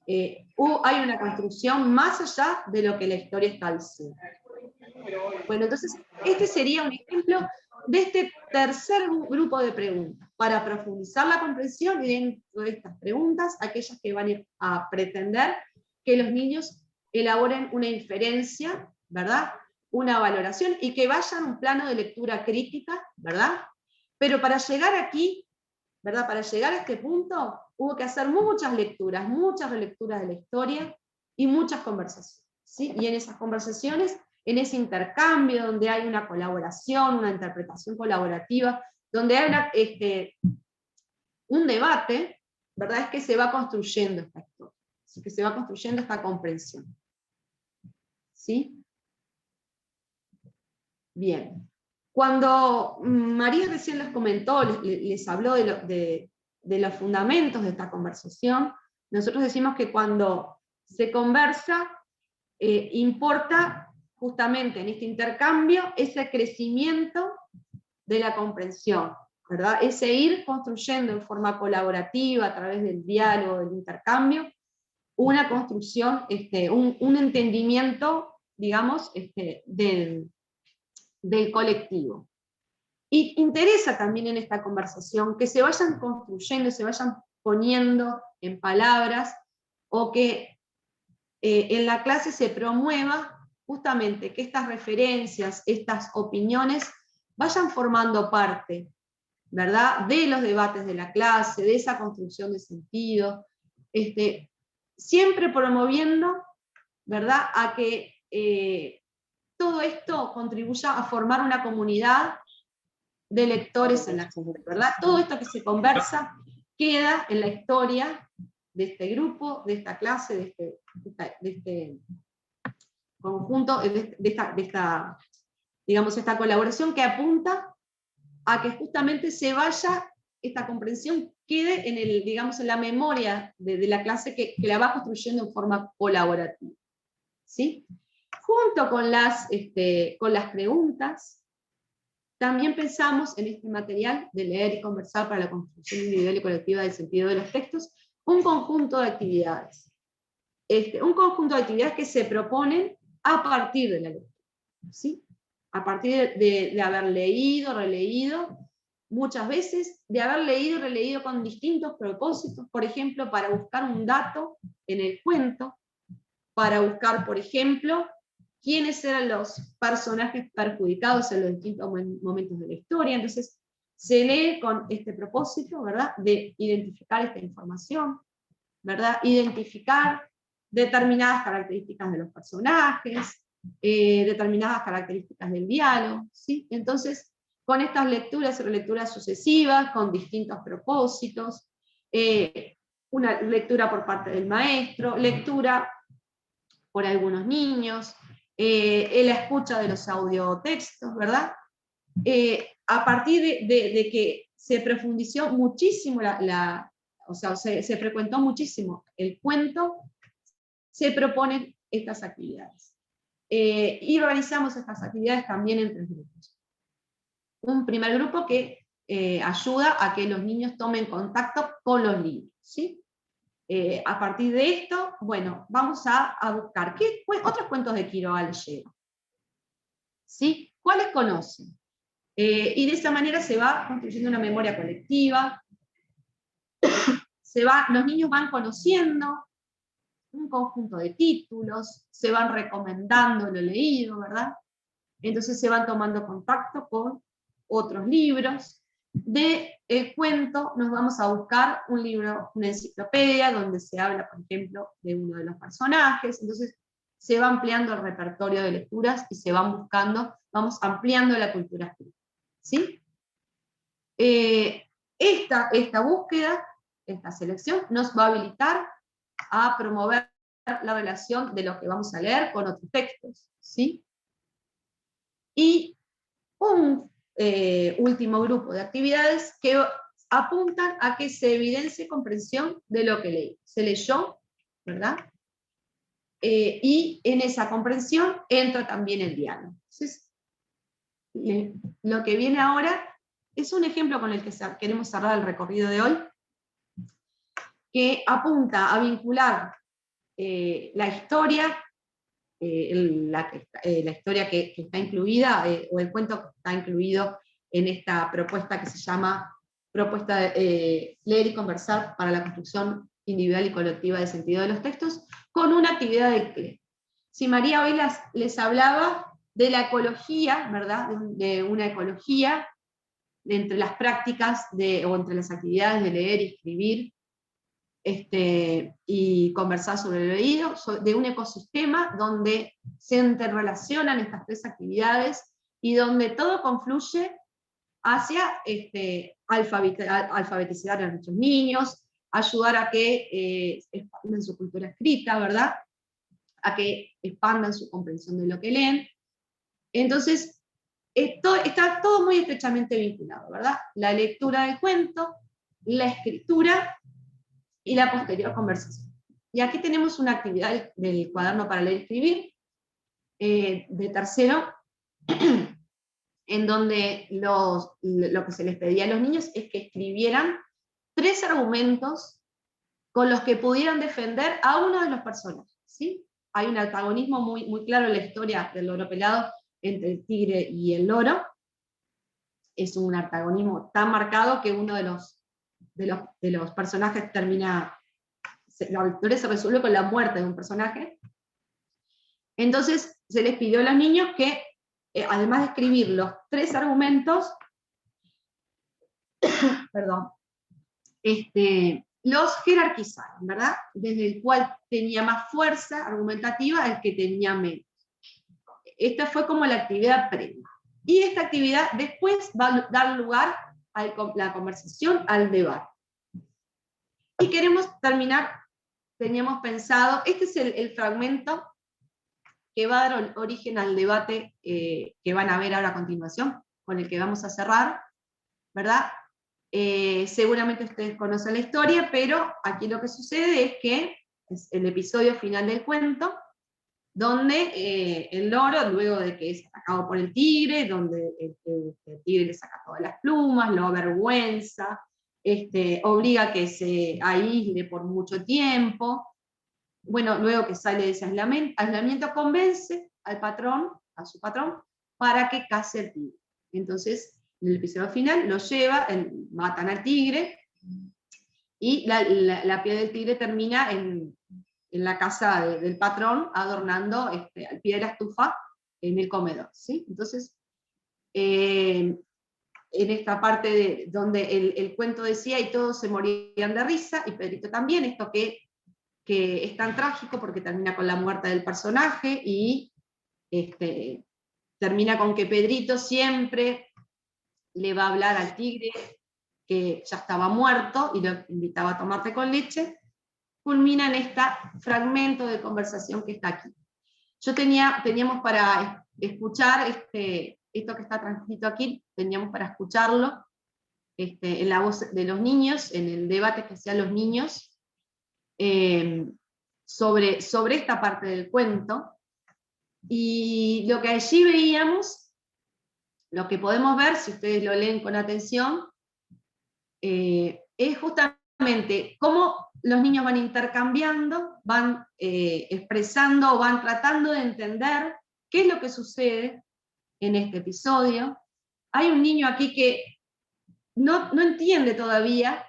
Hay una construcción más allá de lo que la historia está diciendo. Bueno, entonces, este sería un ejemplo de este tercer grupo de preguntas, para profundizar la comprensión, y dentro de estas preguntas, aquellas que van a pretender que los niños elaboren una inferencia, ¿verdad? Una valoración, y que vayan a un plano de lectura crítica, ¿verdad? Pero para llegar aquí, ¿verdad? Para llegar a este punto, hubo que hacer muchas lecturas, muchas relecturas de la historia, y muchas conversaciones, ¿sí? Y en esas conversaciones, en ese intercambio donde hay una colaboración, una interpretación colaborativa, donde hay un debate, ¿verdad? Es que se va construyendo esta historia, así que se va construyendo esta comprensión. ¿Sí? Bien. Cuando María recién les comentó, les habló de los fundamentos de esta conversación, nosotros decimos que cuando se conversa, importa justamente en este intercambio ese crecimiento de la comprensión, ¿verdad? Ese ir construyendo en forma colaborativa, a través del diálogo, del intercambio, una construcción, un entendimiento, digamos, del colectivo. Y interesa también en esta conversación que se vayan construyendo, se vayan poniendo en palabras, o que en la clase se promueva justamente que estas referencias, estas opiniones, vayan formando parte, ¿verdad?, de los debates de la clase, de esa construcción de sentido, siempre promoviendo, ¿verdad?, a que todo esto contribuya a formar una comunidad de lectores en la clase, ¿verdad? Todo esto que se conversa queda en la historia de este grupo, de esta clase, de este conjunto, de esta, digamos, esta colaboración que apunta a que justamente se vaya, esta comprensión quede en el, digamos, en la memoria de la clase que la va construyendo en forma colaborativa, ¿sí? Junto con las preguntas, también pensamos en este material de leer y conversar para la construcción individual y colectiva del sentido de los textos, un conjunto de actividades. Un conjunto de actividades que se proponen a partir de la lectura, ¿sí? A partir de haber leído, releído, muchas veces, de haber leído y releído con distintos propósitos, por ejemplo, para buscar un dato en el cuento, para buscar, por ejemplo, quiénes eran los personajes perjudicados en los distintos momentos de la historia. Entonces, se lee con este propósito, ¿verdad?, de identificar esta información, ¿verdad?, identificar determinadas características de los personajes, determinadas características del diálogo, ¿sí? Entonces, con estas lecturas y relecturas sucesivas, con distintos propósitos, una lectura por parte del maestro, lectura por algunos niños, la escucha de los audiotextos, ¿verdad? A partir de que se profundizó muchísimo o sea, se frecuentó muchísimo el cuento, se proponen estas actividades. Y realizamos estas actividades también en 3 grupos. Un primer grupo que ayuda a que los niños tomen contacto con los libros, ¿sí? A partir de esto, bueno, vamos a buscar otros cuentos de Quiroga leyeron, ¿sí? ¿Cuáles conocen? Y de esa manera se va construyendo una memoria colectiva, los niños van conociendo un conjunto de títulos, se van recomendando lo leído, ¿verdad? Entonces se van tomando contacto con otros libros. De el cuento nos vamos a buscar un libro, una enciclopedia, donde se habla, por ejemplo, de uno de los personajes. Entonces se va ampliando el repertorio de lecturas y se van buscando, vamos ampliando la cultura escrita, ¿sí? Esta búsqueda, esta selección, nos va a habilitar a promover la relación de lo que vamos a leer con otros textos, ¿sí? Y un último grupo de actividades que apuntan a que se evidencie comprensión de lo que leí. Se leyó, ¿verdad? Y en esa comprensión entra también el diálogo. Entonces, lo que viene ahora es un ejemplo con el que queremos cerrar el recorrido de hoy, que apunta a vincular la historia, la historia que está incluida, o el cuento que está incluido en esta propuesta que se llama propuesta de leer y conversar para la construcción individual y colectiva de sentido de los textos, con una actividad del CLE. Si María hoy les hablaba de la ecología, ¿verdad?, de una ecología entre las prácticas o entre las actividades de leer y escribir, y conversar sobre el leído, de un ecosistema donde se interrelacionan estas 3 actividades y donde todo confluye hacia alfabetizar a nuestros niños, ayudar a que expandan su cultura escrita, ¿verdad?, a que expandan su comprensión de lo que leen. Entonces, está todo muy estrechamente vinculado, ¿verdad? La lectura del cuento, la escritura y la posterior conversación. Y aquí tenemos una actividad del cuaderno para leer y escribir, de tercero, en donde lo que se les pedía a los niños es que escribieran 3 argumentos con los que pudieran defender a uno de los personajes, ¿sí? Hay un antagonismo muy, muy claro en la historia del Loro Pelado entre el tigre y el loro. Es un antagonismo tan marcado que uno de los personajes termina, la historia se resuelve con la muerte de un personaje. Entonces se les pidió a los niños que, además de escribir los 3 argumentos, perdón, los jerarquizaron, ¿verdad? Desde el cual tenía más fuerza argumentativa al que tenía menos. Esta fue como la actividad previa. Y esta actividad después va a dar lugar a la conversación, al debate. Y queremos terminar, teníamos pensado, este es el fragmento que va a dar origen al debate que van a ver ahora a continuación, con el que vamos a cerrar, ¿verdad? Seguramente ustedes conocen la historia, pero aquí lo que sucede es que es el episodio final del cuento, donde el loro, luego de que es atacado por el tigre, donde el tigre le saca todas las plumas, lo avergüenza, obliga a que se aísle por mucho tiempo. Bueno, luego que sale de ese aislamiento, convence al patrón, a su patrón, para que case el tigre. Entonces, en el episodio final lo lleva, matan al tigre, y la piel del tigre termina en la casa del patrón, adornando al pie de la estufa en el comedor, ¿sí? Entonces, en esta parte donde el cuento decía, y todos se morían de risa, y Pedrito también, esto que es tan trágico porque termina con la muerte del personaje, y termina con que Pedrito siempre le va a hablar al tigre que ya estaba muerto, y lo invitaba a tomar té con leche. Culmina en este fragmento de conversación que está aquí. Teníamos para escuchar esto que está transcrito aquí, teníamos para escucharlo en la voz de los niños, en el debate que hacían los niños, sobre esta parte del cuento. Y lo que allí veíamos, lo que podemos ver, si ustedes lo leen con atención, es justamente cómo los niños van intercambiando, van expresando, van tratando de entender qué es lo que sucede en este episodio. Hay un niño aquí que no entiende todavía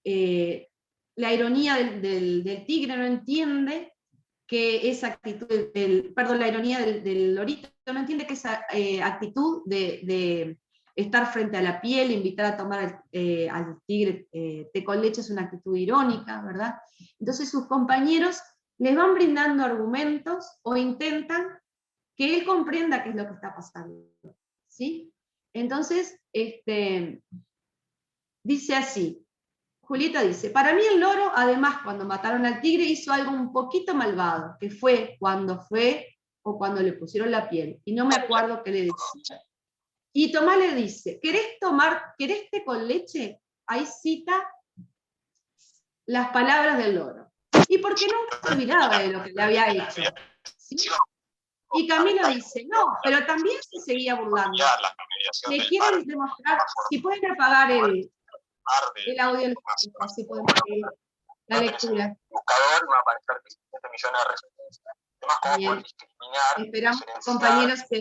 la ironía del tigre, no entiende que esa actitud, la ironía del lorito, no entiende que esa actitud de estar frente a la piel, invitar a tomar al tigre té con leche, es una actitud irónica, ¿verdad? Entonces sus compañeros les van brindando argumentos o intentan que él comprenda qué es lo que está pasando, ¿sí? Entonces, dice así, Julieta dice, para mí el loro, además, cuando mataron al tigre, hizo algo un poquito malvado, que fue o cuando le pusieron la piel, y no me acuerdo qué le decía. Y Tomás le dice, ¿querés té con leche? Ahí cita las palabras del loro. Y porque nunca se olvidaba de lo que le había hecho, ¿sí? Y Camilo dice, no, pero también se seguía burlando. Le quieren demostrar, si pueden apagar el audio, así podemos seguir la lectura. Buscador va a aparecer 17 millones de referencias. Además, cómo poder discriminar. Esperamos, compañeros, que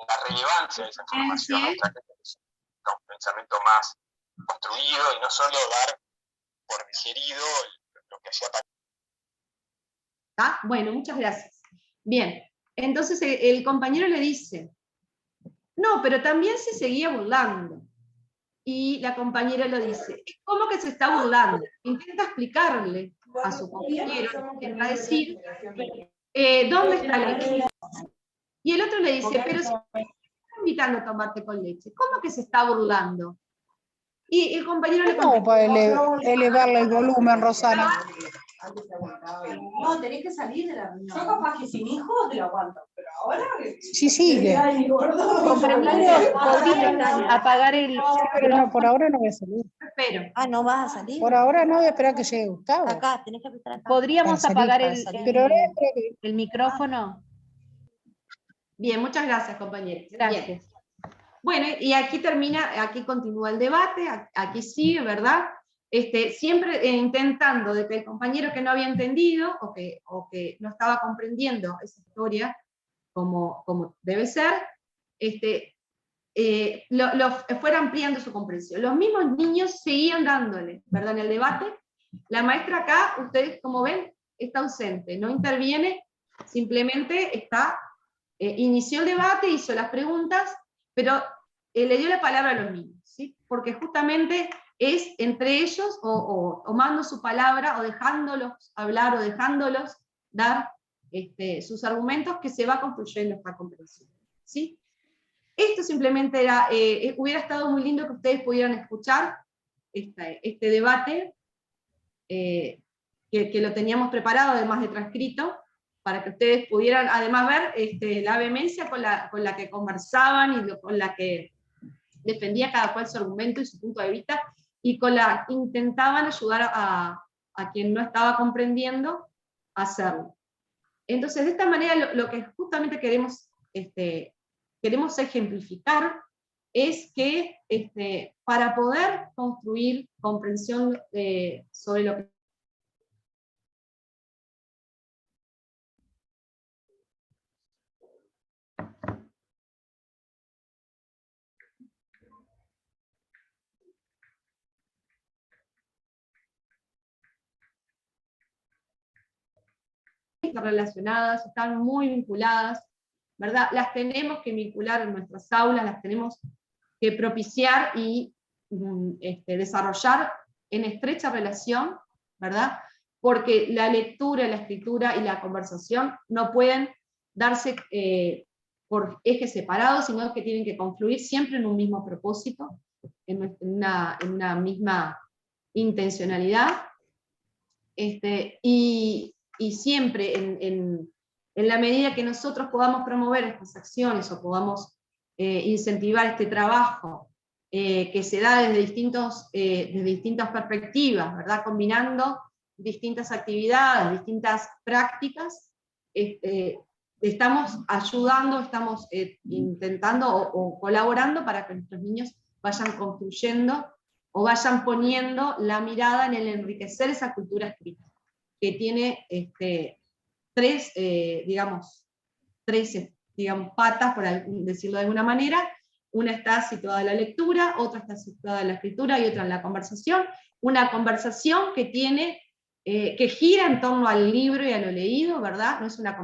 la relevancia de esa información, un pensamiento más construido y no solo dar por digerido lo que hacía para... ¿Ah? Bueno, muchas gracias. Bien, entonces el compañero le dice, no, pero también se seguía burlando. Y la compañera lo dice, ¿cómo que se está burlando? Intenta explicarle a su compañero, intenta decir, ¿dónde está la leche? Y el otro le dice, pero si te está invitando a tomarte con leche, ¿cómo que se está burlando? Y el compañero le contesta, ¿cómo para elevarle el volumen, Rosana? No, tenés que salir de la reunión. Yo capaz que sin hijos te lo aguanto, pero ahora... Sí, sigue. Compañeros, ¿podrían apagar el... Pero no, por ahora no voy a salir. Espero. Ah, ¿no vas a salir? Por ahora no, voy a esperar que llegue Gustavo. Acá, tenés que apretar acá. ¿Podríamos Para apagar salir. Pero ahora espero que... el micrófono? Bien, muchas gracias, compañeros. Gracias. Bien. Bueno, y aquí continúa el debate, aquí sigue, ¿verdad? Siempre intentando de que el compañero que no había entendido o que no estaba comprendiendo esa historia, como debe ser, fuera ampliando su comprensión. Los mismos niños seguían dándole, ¿verdad? En el debate, la maestra acá, ustedes como ven, está ausente, no interviene, simplemente inició el debate, hizo las preguntas, pero le dio la palabra a los niños, ¿sí? Porque justamente es entre ellos, o tomando su palabra, o dejándolos hablar, o dejándolos dar sus argumentos, que se va construyendo esta comprensión, ¿sí? Esto simplemente hubiera estado muy lindo que ustedes pudieran escuchar este debate, que lo teníamos preparado, además de transcrito, para que ustedes pudieran además ver la vehemencia con la que conversaban y con la que defendía cada cual su argumento y su punto de vista, y con la que intentaban ayudar a quien no estaba comprendiendo a hacerlo. Entonces, de esta manera, lo que justamente queremos ejemplificar es que para poder construir comprensión sobre lo que están relacionadas, están muy vinculadas, ¿verdad? Las tenemos que vincular en nuestras aulas, las tenemos que propiciar y desarrollar en estrecha relación, ¿verdad? Porque la lectura, la escritura y la conversación no pueden darse por ejes separados, sino que tienen que confluir siempre en un mismo propósito, en una misma intencionalidad, y siempre en la medida que nosotros podamos promover estas acciones o podamos incentivar este trabajo que se da desde distintas perspectivas, ¿verdad? Combinando distintas actividades, distintas prácticas, estamos ayudando, estamos intentando o colaborando para que nuestros niños vayan construyendo o vayan poniendo la mirada en el enriquecer esa cultura escrita, que tiene tres patas, por decirlo de alguna manera. Una está situada en la lectura, otra está situada en la escritura y otra en la conversación. Una conversación que que gira en torno al libro y a lo leído, ¿verdad? No es una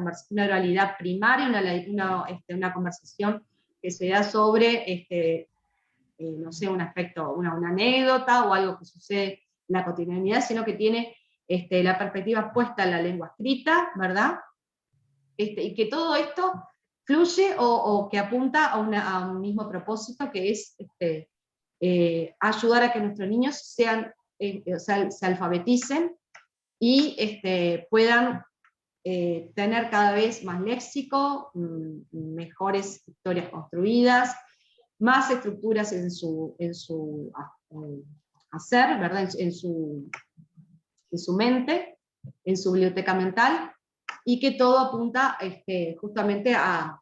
oralidad primaria, una conversación que se da sobre, no sé, un aspecto, una anécdota o algo que sucede en la cotidianidad, sino que tiene la perspectiva puesta en la lengua escrita, ¿verdad? Y que todo esto fluye o que apunta a un mismo propósito, que es ayudar a que nuestros niños se alfabeticen y puedan tener cada vez más léxico, mejores historias construidas, más estructuras en su hacer, ¿verdad? En su mente, en su biblioteca mental, y que todo apunta justamente a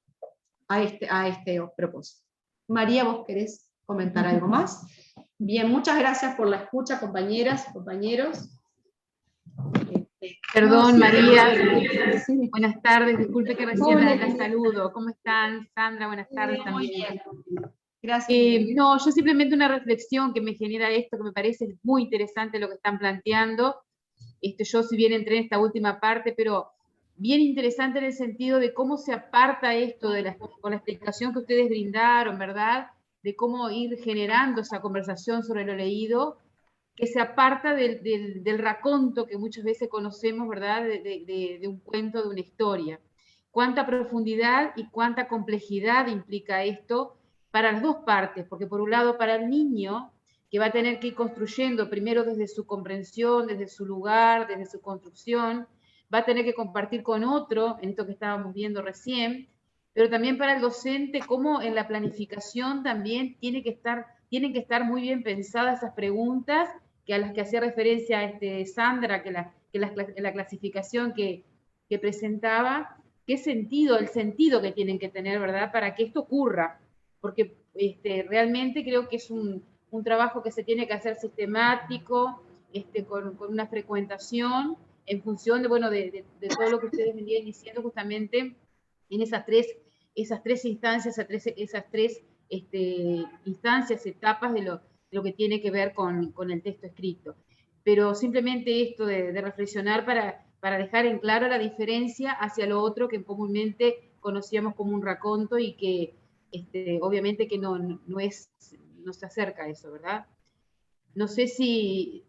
este propósito. María, ¿vos querés comentar algo más? Bien, muchas gracias por la escucha, compañeras y compañeros. Perdón, sí, María. Sí. Buenas tardes, disculpe que recién Hola. la saludo. ¿Cómo están? Sandra, buenas tardes también. Gracias. No, yo simplemente una reflexión que me genera esto, que me parece muy interesante lo que están planteando. Yo si bien entré en esta última parte, pero bien interesante en el sentido de cómo se aparta esto con la explicación que ustedes brindaron, ¿verdad? De cómo ir generando esa conversación sobre lo leído, que se aparta del raconto que muchas veces conocemos, ¿verdad? De un cuento, de una historia. Cuánta profundidad y cuánta complejidad implica esto para las dos partes, porque por un lado para el niño, que va a tener que ir construyendo primero desde su comprensión, desde su lugar, desde su construcción, va a tener que compartir con otro, en esto que estábamos viendo recién, pero también para el docente, cómo en la planificación también tienen que estar muy bien pensadas esas preguntas, a las que hacía referencia Sandra, que la clasificación que presentaba, el sentido que tienen que tener, ¿verdad?, para que esto ocurra, porque realmente creo que es un trabajo que se tiene que hacer sistemático, con una frecuentación, en función de todo lo que ustedes venían diciendo justamente en esas tres instancias, esas tres instancias, etapas de lo que tiene que ver con el texto escrito. Pero simplemente esto de reflexionar para dejar en claro la diferencia hacia lo otro que comúnmente conocíamos como un raconto y que obviamente que no se acerca a eso, ¿verdad? No sé si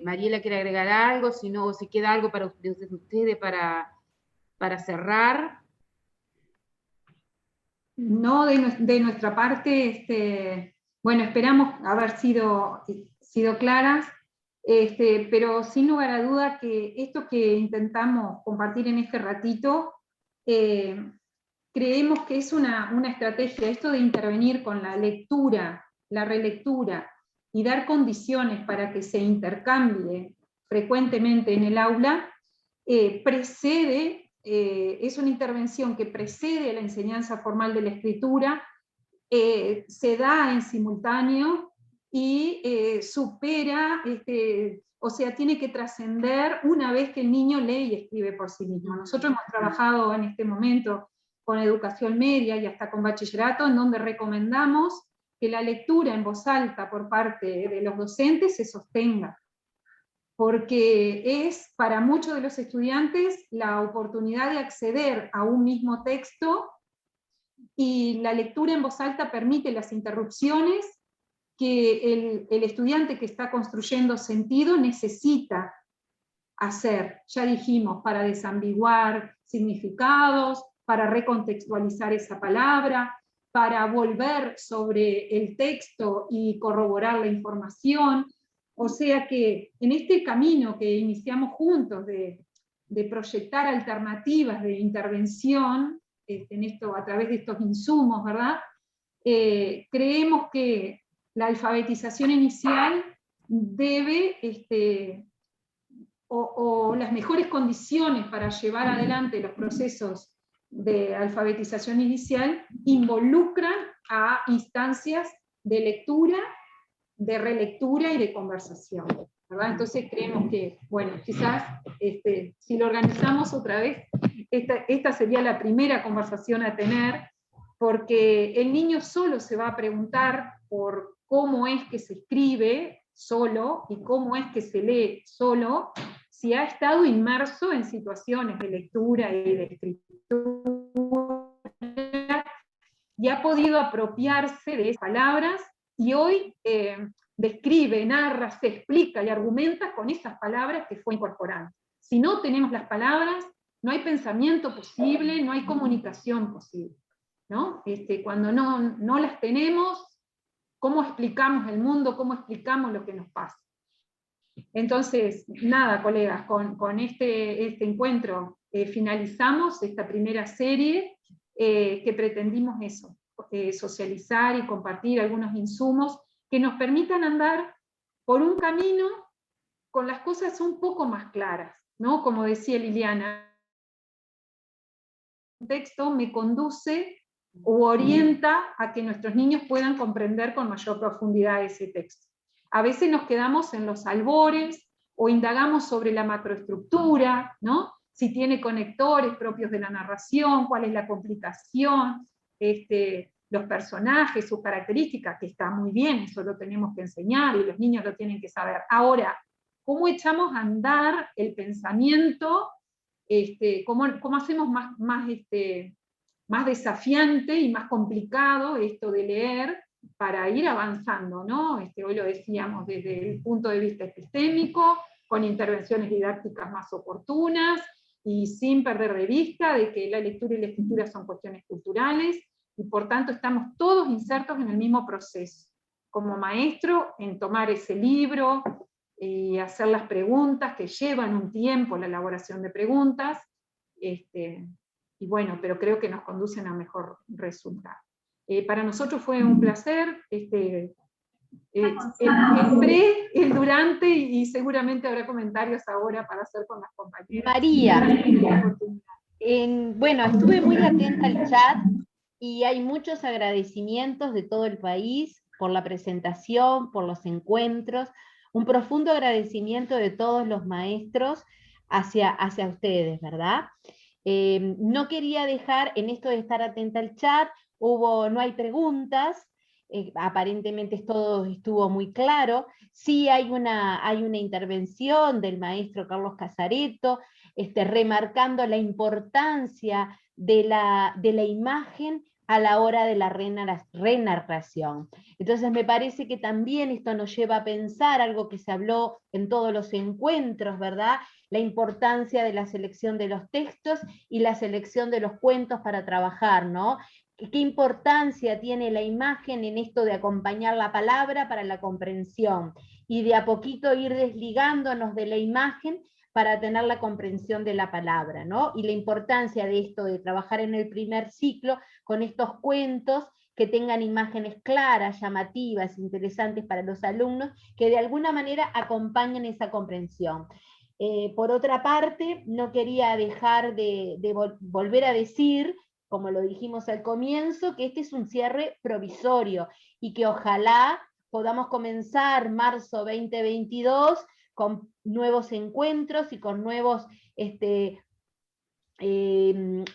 Mariela quiere agregar algo, si no, si queda algo para ustedes para cerrar. No, de nuestra parte, bueno, esperamos haber sido claras, pero sin lugar a duda que esto que intentamos compartir en este ratito, creemos que es una estrategia, esto de intervenir con la lectura, la relectura, y dar condiciones para que se intercambie frecuentemente en el aula, es una intervención que precede a la enseñanza formal de la escritura, se da en simultáneo y supera, o sea, tiene que trascender una vez que el niño lee y escribe por sí mismo. Nosotros hemos trabajado en este momento con educación media y hasta con bachillerato, en donde recomendamos que la lectura en voz alta por parte de los docentes se sostenga, porque es para muchos de los estudiantes la oportunidad de acceder a un mismo texto, y la lectura en voz alta permite las interrupciones que el estudiante que está construyendo sentido necesita hacer, ya dijimos, para desambiguar significados, para recontextualizar esa palabra, para volver sobre el texto y corroborar la información. O sea que en este camino que iniciamos juntos de proyectar alternativas de intervención, en esto, a través de estos insumos, ¿verdad? Creemos que la alfabetización inicial debe, o las mejores condiciones para llevar adelante los procesos de alfabetización inicial involucran a instancias de lectura, de relectura y de conversación, ¿verdad? Entonces creemos que, bueno, quizás si lo organizamos otra vez, esta sería la primera conversación a tener, porque el niño solo se va a preguntar por cómo es que se escribe solo y cómo es que se lee solo, si ha estado inmerso en situaciones de lectura y de escritura, y ha podido apropiarse de esas palabras, y hoy describe, narra, se explica y argumenta con esas palabras que fue incorporando. Si no tenemos las palabras, no hay pensamiento posible, no hay comunicación posible, ¿no? Cuando no las tenemos, ¿cómo explicamos el mundo? ¿Cómo explicamos lo que nos pasa? Entonces, nada, colegas, con este encuentro finalizamos esta primera serie que pretendimos eso, socializar y compartir algunos insumos que nos permitan andar por un camino con las cosas un poco más claras, ¿no? Como decía Liliana, un texto me conduce o orienta a que nuestros niños puedan comprender con mayor profundidad ese texto. A veces nos quedamos en los albores o indagamos sobre la macroestructura, ¿no? Si tiene conectores propios de la narración, cuál es la complicación, los personajes, sus características, que está muy bien, eso lo tenemos que enseñar y los niños lo tienen que saber. Ahora, ¿cómo echamos a andar el pensamiento? ¿Cómo hacemos más desafiante y más complicado esto de leer para ir avanzando, ¿no? Hoy lo decíamos desde el punto de vista epistémico, con intervenciones didácticas más oportunas, y sin perder de vista de que la lectura y la escritura son cuestiones culturales, y por tanto estamos todos insertos en el mismo proceso, como maestro, en tomar ese libro, y hacer las preguntas que llevan un tiempo, la elaboración de preguntas, y bueno, pero creo que nos conducen a mejor resultado. Para nosotros fue un placer, el pre, el durante, y seguramente habrá comentarios ahora para hacer con las compañeras. María, bueno, estuve muy atenta al chat y hay muchos agradecimientos de todo el país por la presentación, por los encuentros, un profundo agradecimiento de todos los maestros hacia ustedes, ¿verdad? No quería dejar, en esto de estar atenta al chat, no hay preguntas, aparentemente todo estuvo muy claro. Sí hay una intervención del maestro Carlos Casareto, remarcando la importancia de la imagen a la hora de la renarración. Entonces me parece que también esto nos lleva a pensar algo que se habló en todos los encuentros, ¿verdad? La importancia de la selección de los textos y la selección de los cuentos para trabajar, ¿no? ¿Qué importancia tiene la imagen en esto de acompañar la palabra para la comprensión? Y de a poquito ir desligándonos de la imagen para tener la comprensión de la palabra, ¿no? Y la importancia de esto de trabajar en el primer ciclo con estos cuentos que tengan imágenes claras, llamativas, interesantes para los alumnos, que de alguna manera acompañen esa comprensión. Por otra parte, no quería dejar de volver a decir, como lo dijimos al comienzo, que este es un cierre provisorio y que ojalá podamos comenzar marzo 2022 con nuevos encuentros y con nuevos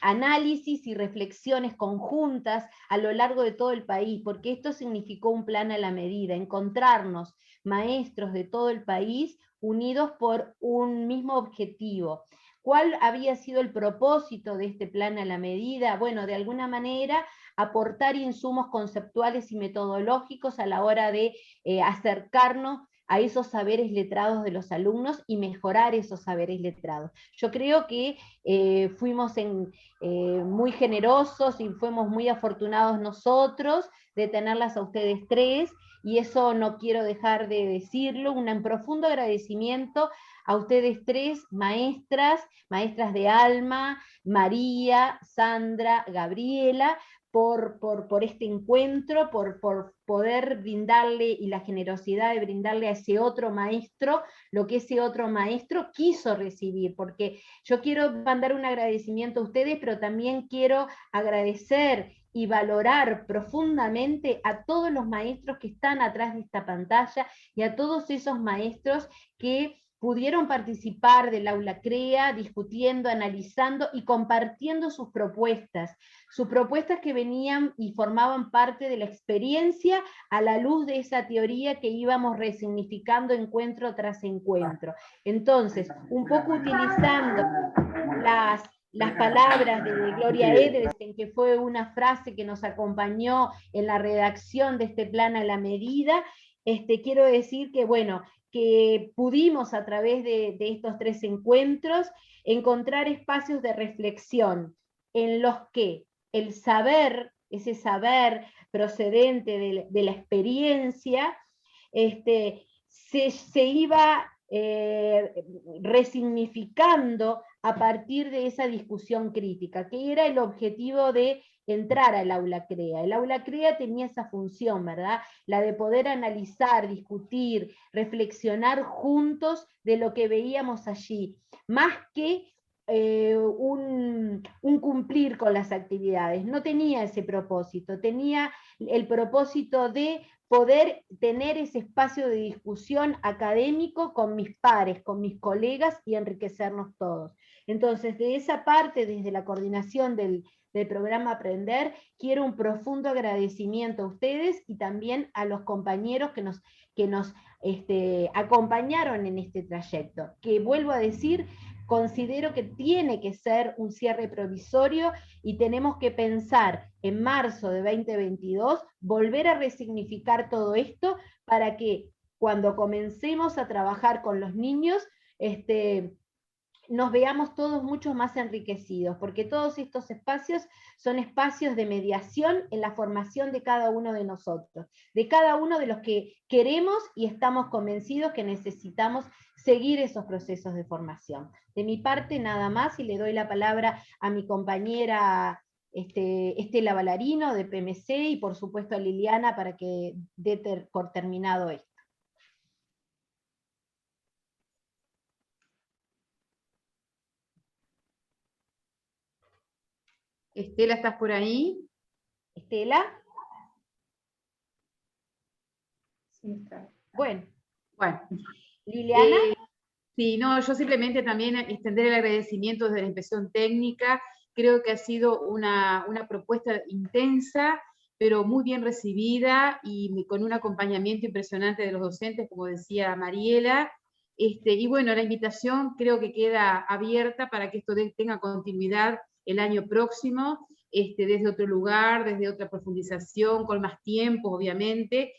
análisis y reflexiones conjuntas a lo largo de todo el país, porque esto significó un plan a la medida, encontrarnos maestros de todo el país unidos por un mismo objetivo. ¿Cuál había sido el propósito de este plan a la medida? Bueno, de alguna manera aportar insumos conceptuales y metodológicos a la hora de acercarnos a esos saberes letrados de los alumnos y mejorar esos saberes letrados. Yo creo que fuimos muy generosos y fuimos muy afortunados nosotros de tenerlas a ustedes tres, y eso no quiero dejar de decirlo, un profundo agradecimiento a ustedes tres, maestras de Alma, María, Sandra, Gabriela, por este encuentro, por poder brindarle, y la generosidad de brindarle a ese otro maestro lo que ese otro maestro quiso recibir, porque yo quiero mandar un agradecimiento a ustedes, pero también quiero agradecer y valorar profundamente a todos los maestros que están atrás de esta pantalla y a todos esos maestros que pudieron participar del aula CREA, discutiendo, analizando y compartiendo sus propuestas que venían y formaban parte de la experiencia a la luz de esa teoría que íbamos resignificando encuentro tras encuentro. Entonces, un poco utilizando las palabras de Gloria Edelstein, que fue una frase que nos acompañó en la redacción de este plan a la medida, quiero decir que, bueno, que pudimos a través de estos tres encuentros encontrar espacios de reflexión en los que el saber, ese saber procedente de la experiencia, se iba resignificando a partir de esa discusión crítica, que era el objetivo de entrar al aula CREA. El aula CREA tenía esa función, ¿verdad? La de poder analizar, discutir, reflexionar juntos de lo que veíamos allí, más que un cumplir con las actividades. No tenía ese propósito, tenía el propósito de poder tener ese espacio de discusión académico con mis pares, con mis colegas y enriquecernos todos. Entonces, de esa parte, desde la coordinación del programa Aprender, quiero un profundo agradecimiento a ustedes y también a los compañeros que nos acompañaron en este trayecto, que vuelvo a decir, considero que tiene que ser un cierre provisorio y tenemos que pensar en marzo de 2022, volver a resignificar todo esto para que cuando comencemos a trabajar con los niños, nos veamos todos mucho más enriquecidos, porque todos estos espacios son espacios de mediación en la formación de cada uno de nosotros, de cada uno de los que queremos y estamos convencidos que necesitamos seguir esos procesos de formación. De mi parte, nada más, y le doy la palabra a mi compañera Estela Ballarino de PMC, y por supuesto a Liliana para que dé por terminado esto. Estela, ¿estás por ahí? Estela. Sí, está. Bueno. Bueno. Liliana. Sí, no, yo simplemente también extender el agradecimiento desde la inspección técnica. Creo que ha sido una propuesta intensa, pero muy bien recibida y con un acompañamiento impresionante de los docentes, como decía Mariela. Y bueno, la invitación creo que queda abierta para que esto tenga continuidad el año próximo, desde otro lugar, desde otra profundización, con más tiempo, obviamente,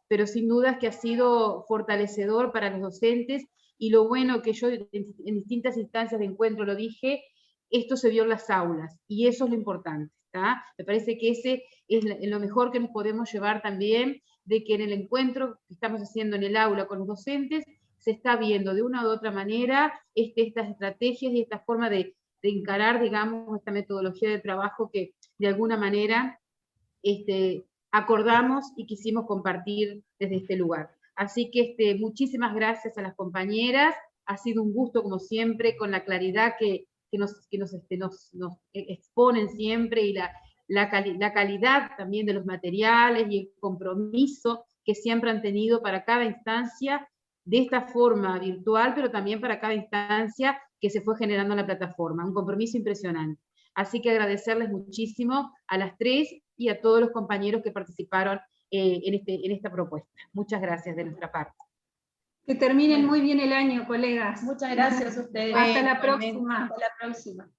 pero sin dudas que ha sido fortalecedor para los docentes, y lo bueno que yo en distintas instancias de encuentro lo dije, esto se vio en las aulas, y eso es lo importante, ¿tá? Me parece que ese es lo mejor que nos podemos llevar también, de que en el encuentro que estamos haciendo en el aula con los docentes, se está viendo de una u otra manera estas estrategias y esta forma de encarar, digamos, esta metodología de trabajo que de alguna manera acordamos y quisimos compartir desde este lugar. Así que muchísimas gracias a las compañeras, ha sido un gusto como siempre, con la claridad que nos exponen siempre, y la calidad también de los materiales y el compromiso que siempre han tenido para cada instancia, de esta forma virtual, pero también para cada instancia que se fue generando en la plataforma. Un compromiso impresionante. Así que agradecerles muchísimo a las tres y a todos los compañeros que participaron en esta propuesta. Muchas gracias de nuestra parte. Que terminen muy bien el año, colegas. Muchas gracias a ustedes. Hasta la próxima. Hasta la próxima.